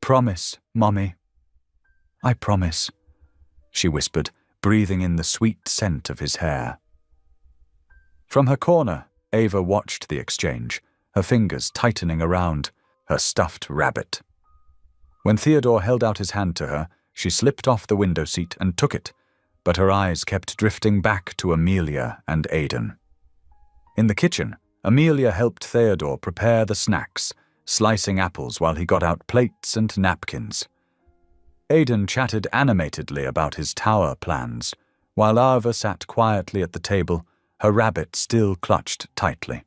"Promise, Mommy." "I promise," she whispered, breathing in the sweet scent of his hair. From her corner, Ava watched the exchange, her fingers tightening around her stuffed rabbit. When Theodore held out his hand to her, she slipped off the window seat and took it, but her eyes kept drifting back to Amelia and Aiden. In the kitchen, Amelia helped Theodore prepare the snacks, slicing apples while he got out plates and napkins. Aiden chatted animatedly about his tower plans, while Ava sat quietly at the table, her rabbit still clutched tightly.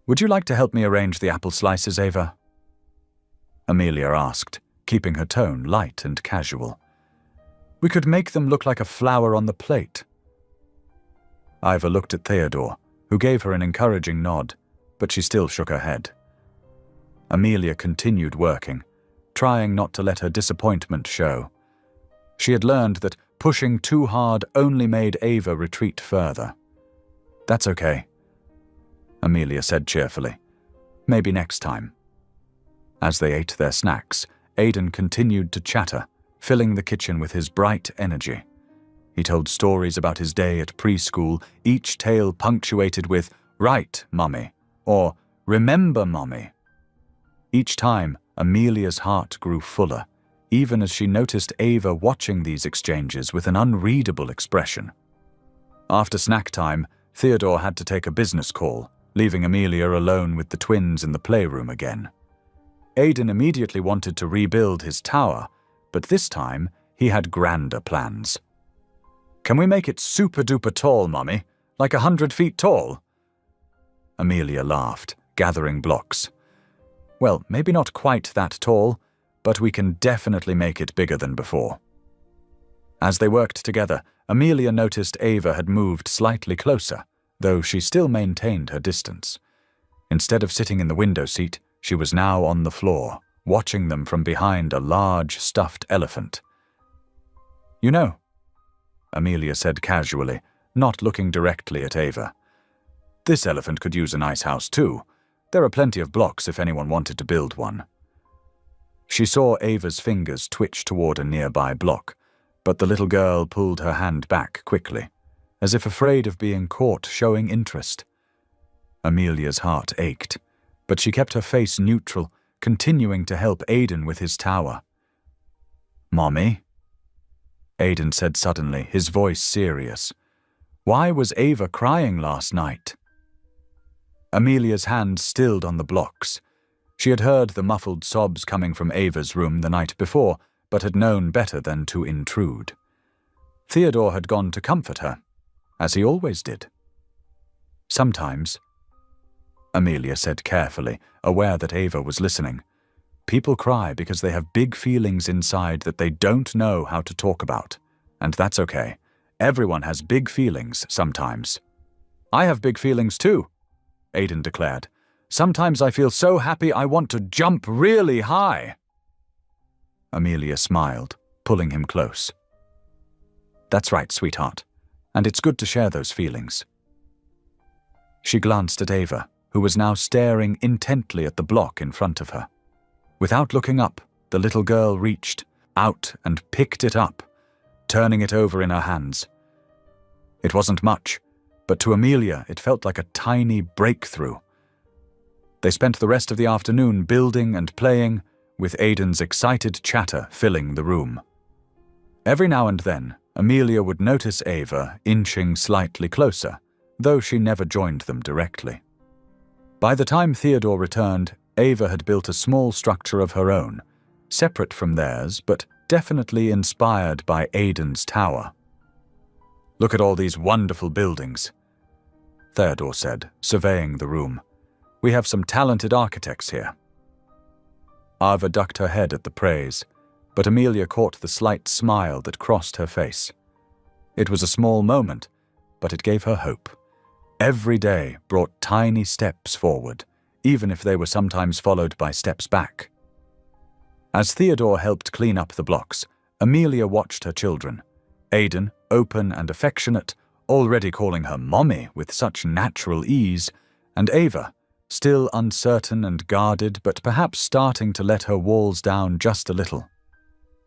"Would you like to help me arrange the apple slices, Ava?" Amelia asked, keeping her tone light and casual. "We could make them look like a flower on the plate." Ava looked at Theodore, who gave her an encouraging nod, but she still shook her head. Amelia continued working, trying not to let her disappointment show. She had learned that pushing too hard only made Ava retreat further. "That's okay," Amelia said cheerfully. "Maybe next time." As they ate their snacks, Aiden continued to chatter, filling the kitchen with his bright energy. He told stories about his day at preschool, each tale punctuated with, "Right, Mommy," or "Remember, Mommy." Each time, Amelia's heart grew fuller, even as she noticed Ava watching these exchanges with an unreadable expression. After snack time, Theodore had to take a business call, leaving Amelia alone with the twins in the playroom again. Aiden immediately wanted to rebuild his tower, but this time he had grander plans. "Can we make it super-duper tall, Mommy? Like 100 feet tall?" Amelia laughed, gathering blocks. "Well, maybe not quite that tall, but we can definitely make it bigger than before." As they worked together, Amelia noticed Ava had moved slightly closer, though she still maintained her distance. Instead of sitting in the window seat, she was now on the floor, watching them from behind a large stuffed elephant. "You know," Amelia said casually, not looking directly at Ava, "this elephant could use a nice house too. There are plenty of blocks if anyone wanted to build one." She saw Ava's fingers twitch toward a nearby block, but the little girl pulled her hand back quickly, as if afraid of being caught showing interest. Amelia's heart ached, but she kept her face neutral, continuing to help Aiden with his tower. "Mommy?" Aiden said suddenly, his voice serious. "Why was Ava crying last night?" Amelia's hand stilled on the blocks. She had heard the muffled sobs coming from Ava's room the night before, but had known better than to intrude. Theodore had gone to comfort her, as he always did. "Sometimes," Amelia said carefully, aware that Ava was listening, "people cry because they have big feelings inside that they don't know how to talk about, and that's okay. Everyone has big feelings sometimes." "I have big feelings too," Aiden declared. "Sometimes I feel so happy I want to jump really high." Amelia smiled, pulling him close. "That's right, sweetheart, and it's good to share those feelings." She glanced at Ava, who was now staring intently at the block in front of her. Without looking up, the little girl reached, out and picked it up, turning it over in her hands. It wasn't much, but to Amelia it felt like a tiny breakthrough. They spent the rest of the afternoon building and playing, with Aidan's excited chatter filling the room. Every now and then, Amelia would notice Ava inching slightly closer, though she never joined them directly. By the time Theodore returned, Ava had built a small structure of her own, separate from theirs, but definitely inspired by Aidan's tower. "Look at all these wonderful buildings," Theodore said, surveying the room. "We have some talented architects here." Ava ducked her head at the praise, but Amelia caught the slight smile that crossed her face. It was a small moment, but it gave her hope. Every day brought tiny steps forward, even if they were sometimes followed by steps back. As Theodore helped clean up the blocks, Amelia watched her children. Aidan, open and affectionate, already calling her mommy with such natural ease, and Ava, still uncertain and guarded, but perhaps starting to let her walls down just a little.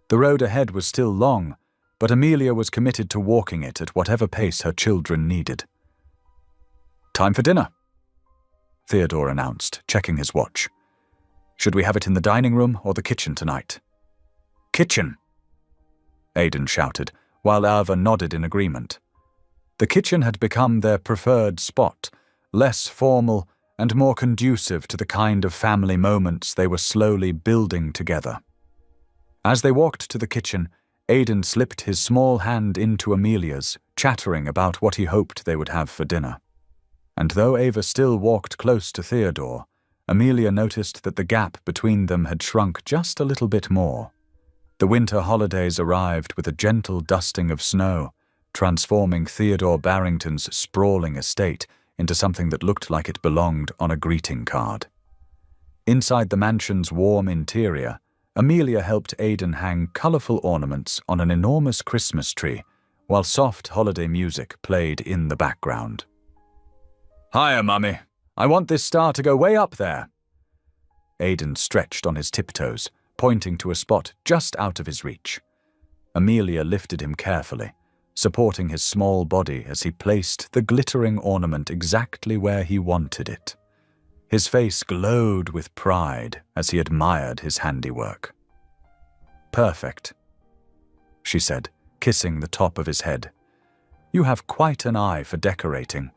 The road ahead was still long, but Amelia was committed to walking it at whatever pace her children needed. "Time for dinner," Theodore announced, checking his watch. "Should we have it in the dining room or the kitchen tonight?" "Kitchen," Aidan shouted, while Ava nodded in agreement. The kitchen had become their preferred spot, less formal and more conducive to the kind of family moments they were slowly building together. As they walked to the kitchen, Aidan slipped his small hand into Amelia's, chattering about what he hoped they would have for dinner. And though Ava still walked close to Theodore, Amelia noticed that the gap between them had shrunk just a little bit more. The winter holidays arrived with a gentle dusting of snow, transforming Theodore Barrington's sprawling estate into something that looked like it belonged on a greeting card. Inside the mansion's warm interior, Amelia helped Aidan hang colourful ornaments on an enormous Christmas tree, while soft holiday music played in the background. "Hiya, Mummy. I want this star to go way up there." Aidan stretched on his tiptoes, pointing to a spot just out of his reach. Amelia lifted him carefully, supporting his small body as he placed the glittering ornament exactly where he wanted it. His face glowed with pride as he admired his handiwork. "Perfect," she said, kissing the top of his head. "You have quite an eye for decorating."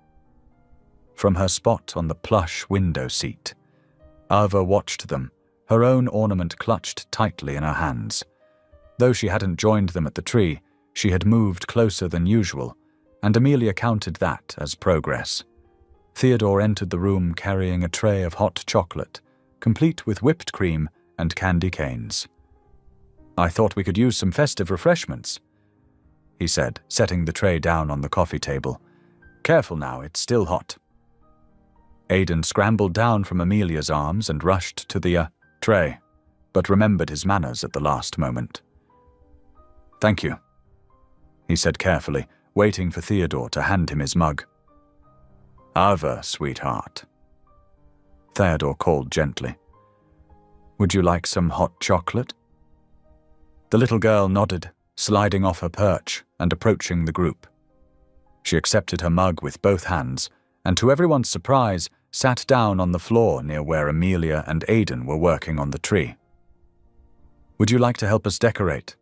From her spot on the plush window seat, Ava watched them, her own ornament clutched tightly in her hands. Though she hadn't joined them at the tree, she had moved closer than usual, and Amelia counted that as progress. Theodore entered the room carrying a tray of hot chocolate, complete with whipped cream and candy canes. "I thought we could use some festive refreshments," he said, setting the tray down on the coffee table. "Careful now, it's still hot." Aidan scrambled down from Amelia's arms and rushed to the tray, but remembered his manners at the last moment. "Thank you," he said carefully, waiting for Theodore to hand him his mug. "Ava, sweetheart," Theodore called gently. "Would you like some hot chocolate?" The little girl nodded, sliding off her perch and approaching the group. She accepted her mug with both hands, and to everyone's surprise, sat down on the floor near where Amelia and Aidan were working on the tree. "Would you like to help us decorate?"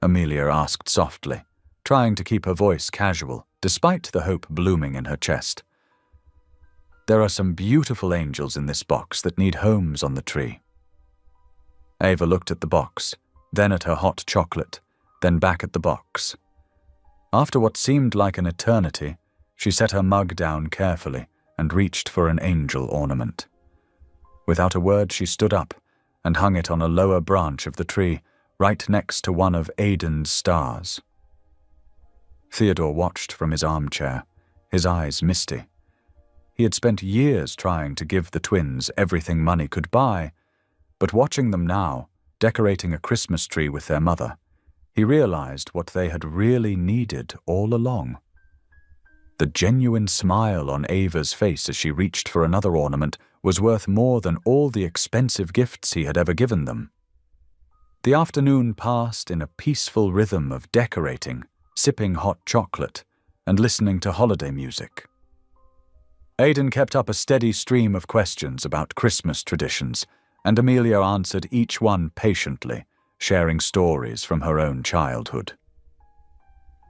Amelia asked softly, trying to keep her voice casual, despite the hope blooming in her chest. "There are some beautiful angels in this box that need homes on the tree." Ava looked at the box, then at her hot chocolate, then back at the box. After what seemed like an eternity, she set her mug down carefully and reached for an angel ornament. Without a word, she stood up and hung it on a lower branch of the tree, right next to one of Aidan's stars. Theodore watched from his armchair, his eyes misty. He had spent years trying to give the twins everything money could buy, but watching them now, decorating a Christmas tree with their mother, he realized what they had really needed all along. The genuine smile on Ava's face as she reached for another ornament was worth more than all the expensive gifts he had ever given them. The afternoon passed in a peaceful rhythm of decorating, sipping hot chocolate, and listening to holiday music. Aidan kept up a steady stream of questions about Christmas traditions, and Amelia answered each one patiently, sharing stories from her own childhood.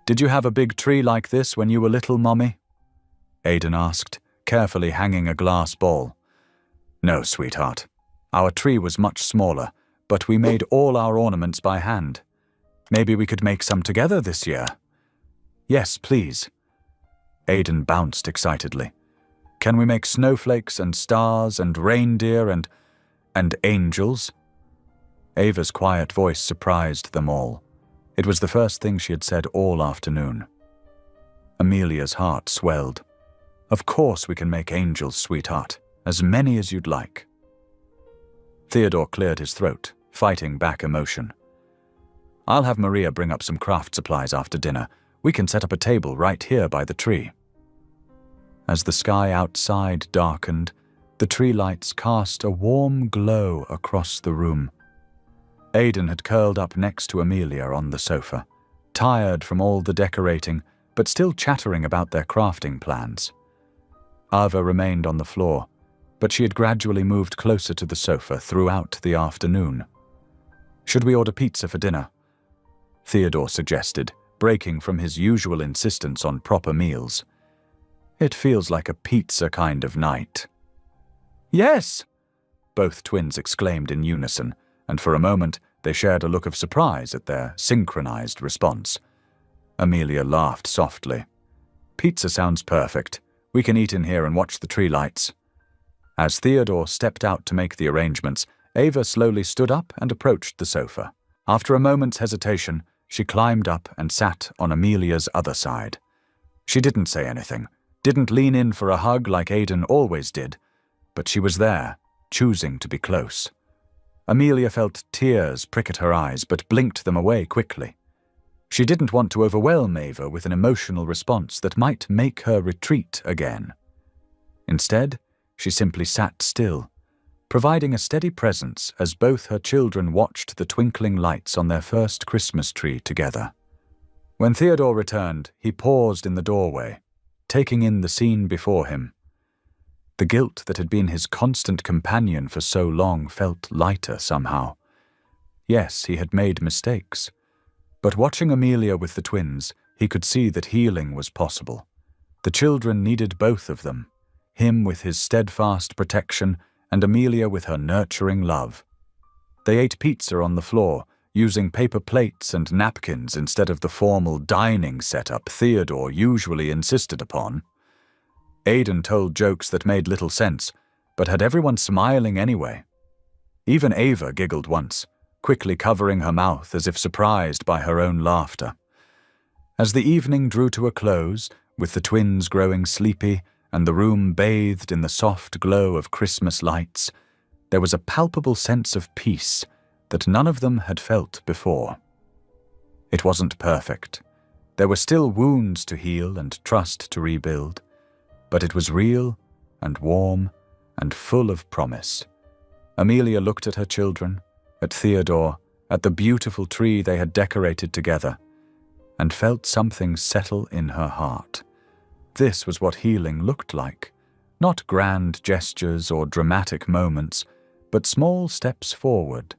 "Did you have a big tree like this when you were little, Mommy?" Aidan asked, carefully hanging a glass ball. "No, sweetheart. Our tree was much smaller, but we made all our ornaments by hand. Maybe we could make some together this year." "Yes, please." Aidan bounced excitedly. "Can we make snowflakes and stars and reindeer and angels?" Ava's quiet voice surprised them all. It was the first thing she had said all afternoon. Amelia's heart swelled. "Of course we can make angels, sweetheart. As many as you'd like." Theodore cleared his throat, fighting back emotion. "I'll have Maria bring up some craft supplies after dinner. We can set up a table right here by the tree." As the sky outside darkened, the tree lights cast a warm glow across the room. Aidan had curled up next to Amelia on the sofa, tired from all the decorating, but still chattering about their crafting plans. Ava remained on the floor, but she had gradually moved closer to the sofa throughout the afternoon. "Should we order pizza for dinner?" Theodore suggested, breaking from his usual insistence on proper meals. "It feels like a pizza kind of night." "Yes!" both twins exclaimed in unison, and for a moment they shared a look of surprise at their synchronized response. Amelia laughed softly. "Pizza sounds perfect. We can eat in here and watch the tree lights." As Theodore stepped out to make the arrangements, Ava slowly stood up and approached the sofa. After a moment's hesitation, she climbed up and sat on Amelia's other side. She didn't say anything, didn't lean in for a hug like Aidan always did, but she was there, choosing to be close. Amelia felt tears prick at her eyes, but blinked them away quickly. She didn't want to overwhelm Ava with an emotional response that might make her retreat again. Instead, she simply sat still, providing a steady presence as both her children watched the twinkling lights on their first Christmas tree together. When Theodore returned, he paused in the doorway, taking in the scene before him. The guilt that had been his constant companion for so long felt lighter somehow. Yes, he had made mistakes, but watching Amelia with the twins, he could see that healing was possible. The children needed both of them, him with his steadfast protection and Amelia with her nurturing love. They ate pizza on the floor, using paper plates and napkins instead of the formal dining setup Theodore usually insisted upon. Aidan told jokes that made little sense, but had everyone smiling anyway. Even Ava giggled once, quickly covering her mouth as if surprised by her own laughter. As the evening drew to a close, with the twins growing sleepy and the room bathed in the soft glow of Christmas lights, there was a palpable sense of peace that none of them had felt before. It wasn't perfect. There were still wounds to heal and trust to rebuild, but it was real and warm and full of promise. Amelia looked at her children, at Theodore, at the beautiful tree they had decorated together, and felt something settle in her heart. This was what healing looked like. Not grand gestures or dramatic moments, but small steps forward,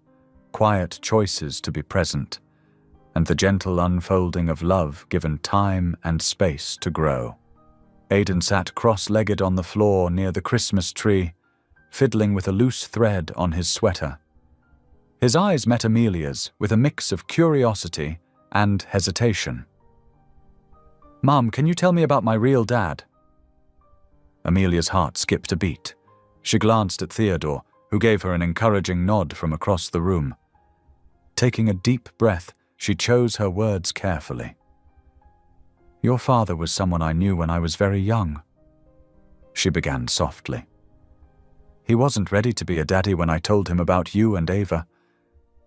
quiet choices to be present, and the gentle unfolding of love given time and space to grow. Aidan sat cross-legged on the floor near the Christmas tree, fiddling with a loose thread on his sweater. His eyes met Amelia's with a mix of curiosity and hesitation. "Mom, can you tell me about my real dad?" Amelia's heart skipped a beat. She glanced at Theodore, who gave her an encouraging nod from across the room. Taking a deep breath, she chose her words carefully. "Your father was someone I knew when I was very young," she began softly. "He wasn't ready to be a daddy when I told him about you and Ava.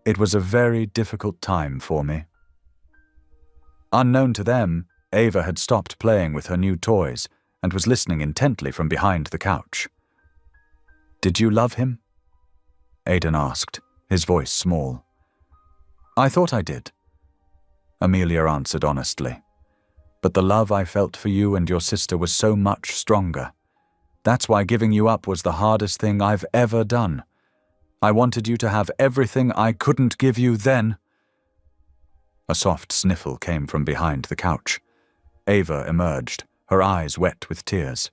It was a very difficult time for me." Unknown to them, Ava had stopped playing with her new toys and was listening intently from behind the couch. "Did you love him?" Aidan asked, his voice small. I thought I did, Amelia answered honestly. But the love I felt for you and your sister was so much stronger. That's why giving you up was the hardest thing I've ever done. I wanted you to have everything I couldn't give you then. A soft sniffle came from behind the couch. Ava emerged, her eyes wet with tears.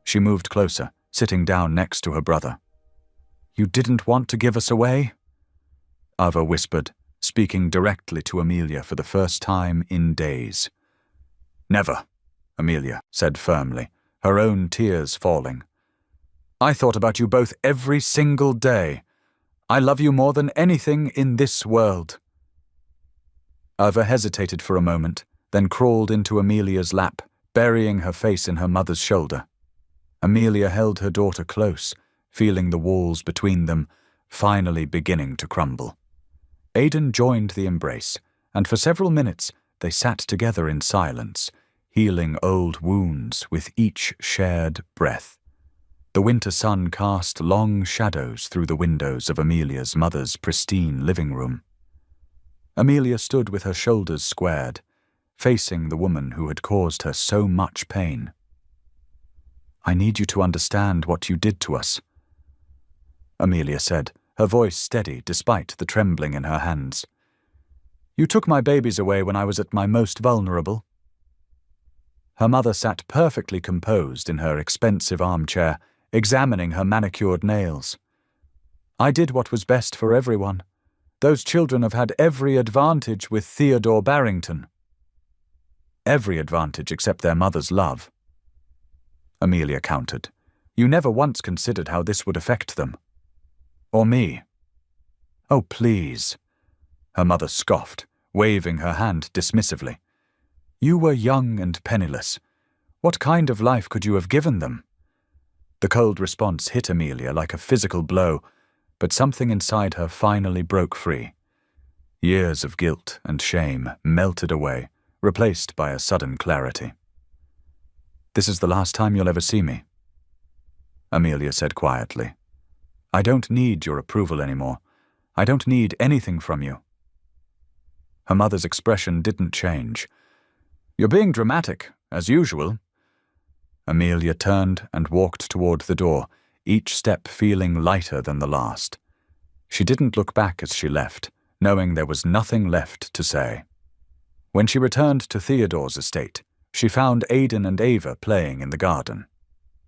She moved closer, sitting down next to her brother. You didn't want to give us away? Ava whispered, speaking directly to Amelia for the first time in days. Never, Amelia said firmly, her own tears falling. I thought about you both every single day. I love you more than anything in this world. Ava hesitated for a moment, then crawled into Amelia's lap, burying her face in her mother's shoulder. Amelia held her daughter close, feeling the walls between them finally beginning to crumble. Aidan joined the embrace, and for several minutes they sat together in silence, healing old wounds with each shared breath. The winter sun cast long shadows through the windows of Amelia's mother's pristine living room. Amelia stood with her shoulders squared, facing the woman who had caused her so much pain. I need you to understand what you did to us, Amelia said, her voice steady despite the trembling in her hands. You took my babies away when I was at my most vulnerable. Her mother sat perfectly composed in her expensive armchair, examining her manicured nails. I did what was best for everyone. Those children have had every advantage with Theodore Barrington. Every advantage except their mother's love. Amelia countered. You never once considered how this would affect them. Or me. Oh, please, her mother scoffed, waving her hand dismissively. You were young and penniless. What kind of life could you have given them? The cold response hit Amelia like a physical blow, but something inside her finally broke free. Years of guilt and shame melted away, replaced by a sudden clarity. This is the last time you'll ever see me, Amelia said quietly. I don't need your approval anymore. I don't need anything from you. Her mother's expression didn't change. You're being dramatic, as usual. Amelia turned and walked toward the door, each step feeling lighter than the last. She didn't look back as she left, knowing there was nothing left to say. When she returned to Theodore's estate, she found Aidan and Ava playing in the garden.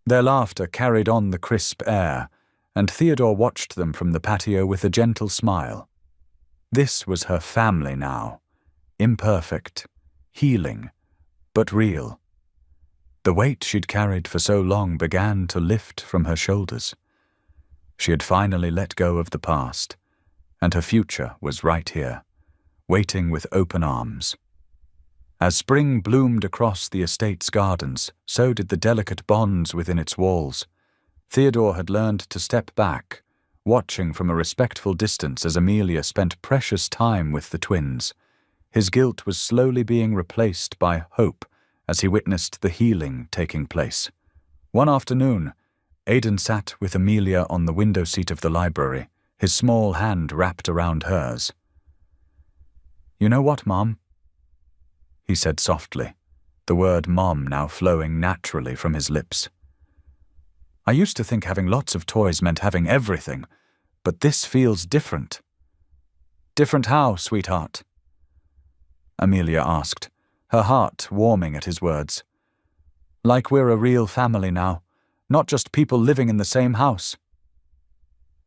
Their laughter carried on the crisp air, and Theodore watched them from the patio with a gentle smile. This was her family now, imperfect, healing, but real. The weight she'd carried for so long began to lift from her shoulders. She had finally let go of the past, and her future was right here, waiting with open arms. As spring bloomed across the estate's gardens, so did the delicate bonds within its walls. Theodore had learned to step back, watching from a respectful distance as Amelia spent precious time with the twins. His guilt was slowly being replaced by hope as he witnessed the healing taking place. One afternoon, Aidan sat with Amelia on the window seat of the library, his small hand wrapped around hers. You know what, Mom? He said softly, the word Mom now flowing naturally from his lips. I used to think having lots of toys meant having everything, but this feels different. Different how, sweetheart? Amelia asked, her heart warming at his words. Like we're a real family now, not just people living in the same house.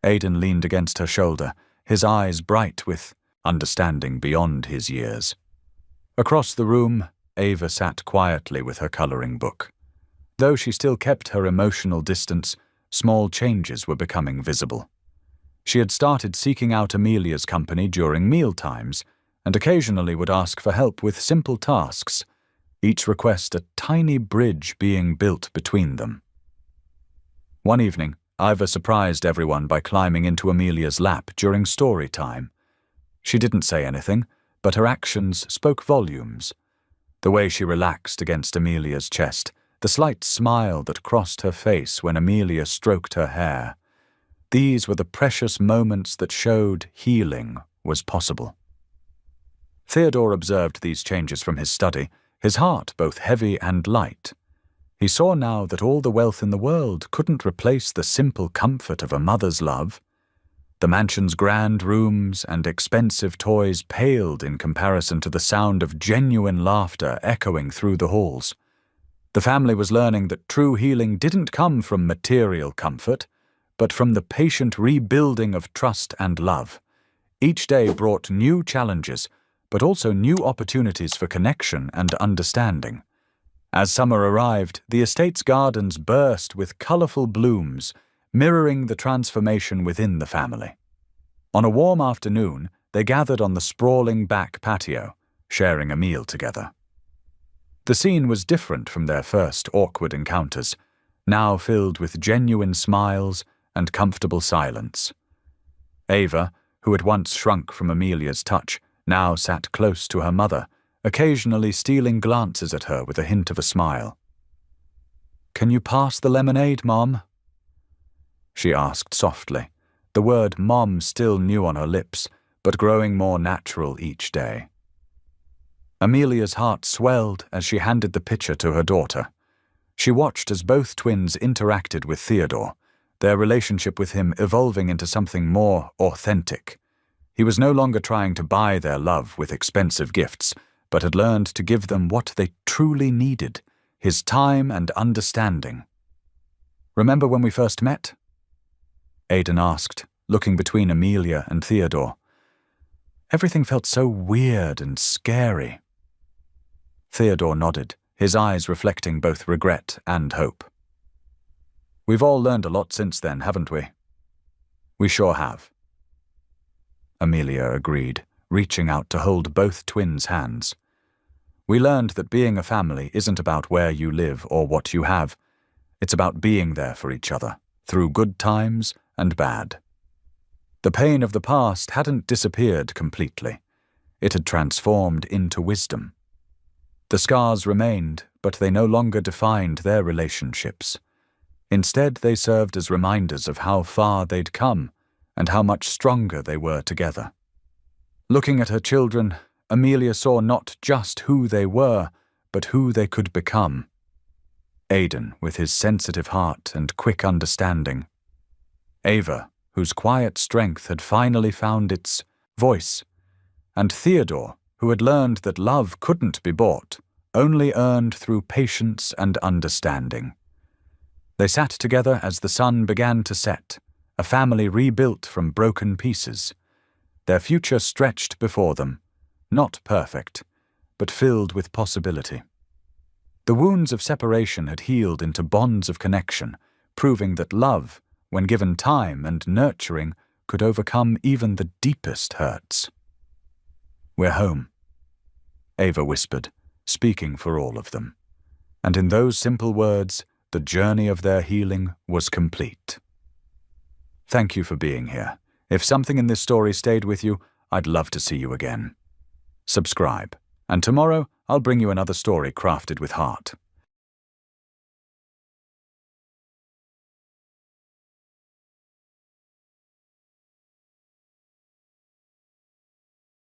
Aidan leaned against her shoulder, his eyes bright with understanding beyond his years. Across the room, Ava sat quietly with her coloring book. Though she still kept her emotional distance, small changes were becoming visible. She had started seeking out Amelia's company during mealtimes, and occasionally would ask for help with simple tasks, each request a tiny bridge being built between them. One evening, Ava surprised everyone by climbing into Amelia's lap during story time. She didn't say anything, but her actions spoke volumes. The way she relaxed against Amelia's chest, the slight smile that crossed her face when Amelia stroked her hair. These were the precious moments that showed healing was possible. Theodore observed these changes from his study, his heart both heavy and light. He saw now that all the wealth in the world couldn't replace the simple comfort of a mother's love. The mansion's grand rooms and expensive toys paled in comparison to the sound of genuine laughter echoing through the halls. The family was learning that true healing didn't come from material comfort, but from the patient rebuilding of trust and love. Each day brought new challenges, but also new opportunities for connection and understanding. As summer arrived, the estate's gardens burst with colorful blooms, mirroring the transformation within the family. On a warm afternoon, they gathered on the sprawling back patio, sharing a meal together. The scene was different from their first awkward encounters, now filled with genuine smiles and comfortable silence. Ava, who had once shrunk from Amelia's touch, now sat close to her mother, occasionally stealing glances at her with a hint of a smile. "Can you pass the lemonade, Mom?" she asked softly, the word Mom still new on her lips, but growing more natural each day. Amelia's heart swelled as she handed the pitcher to her daughter. She watched as both twins interacted with Theodore, their relationship with him evolving into something more authentic. He was no longer trying to buy their love with expensive gifts, but had learned to give them what they truly needed, his time and understanding. "Remember when we first met?" Aidan asked, looking between Amelia and Theodore. Everything felt so weird and scary. Theodore nodded, his eyes reflecting both regret and hope. "We've all learned a lot since then, haven't we?" "We sure have." Amelia agreed, reaching out to hold both twins' hands. "We learned that being a family isn't about where you live or what you have. It's about being there for each other, through good times and bad." The pain of the past hadn't disappeared completely. It had transformed into wisdom. The scars remained, but they no longer defined their relationships. Instead, they served as reminders of how far they'd come and how much stronger they were together. Looking at her children, Amelia saw not just who they were, but who they could become. Aidan, with his sensitive heart and quick understanding. Ava, whose quiet strength had finally found its voice. And Theodore, who had learned that love couldn't be bought, only earned through patience and understanding. They sat together as the sun began to set, a family rebuilt from broken pieces. Their future stretched before them, not perfect, but filled with possibility. The wounds of separation had healed into bonds of connection, proving that love, when given time and nurturing, could overcome even the deepest hurts. "We're home," Ava whispered, speaking for all of them. And in those simple words, the journey of their healing was complete. Thank you for being here. If something in this story stayed with you, I'd love to see you again. Subscribe, and tomorrow I'll bring you another story crafted with heart.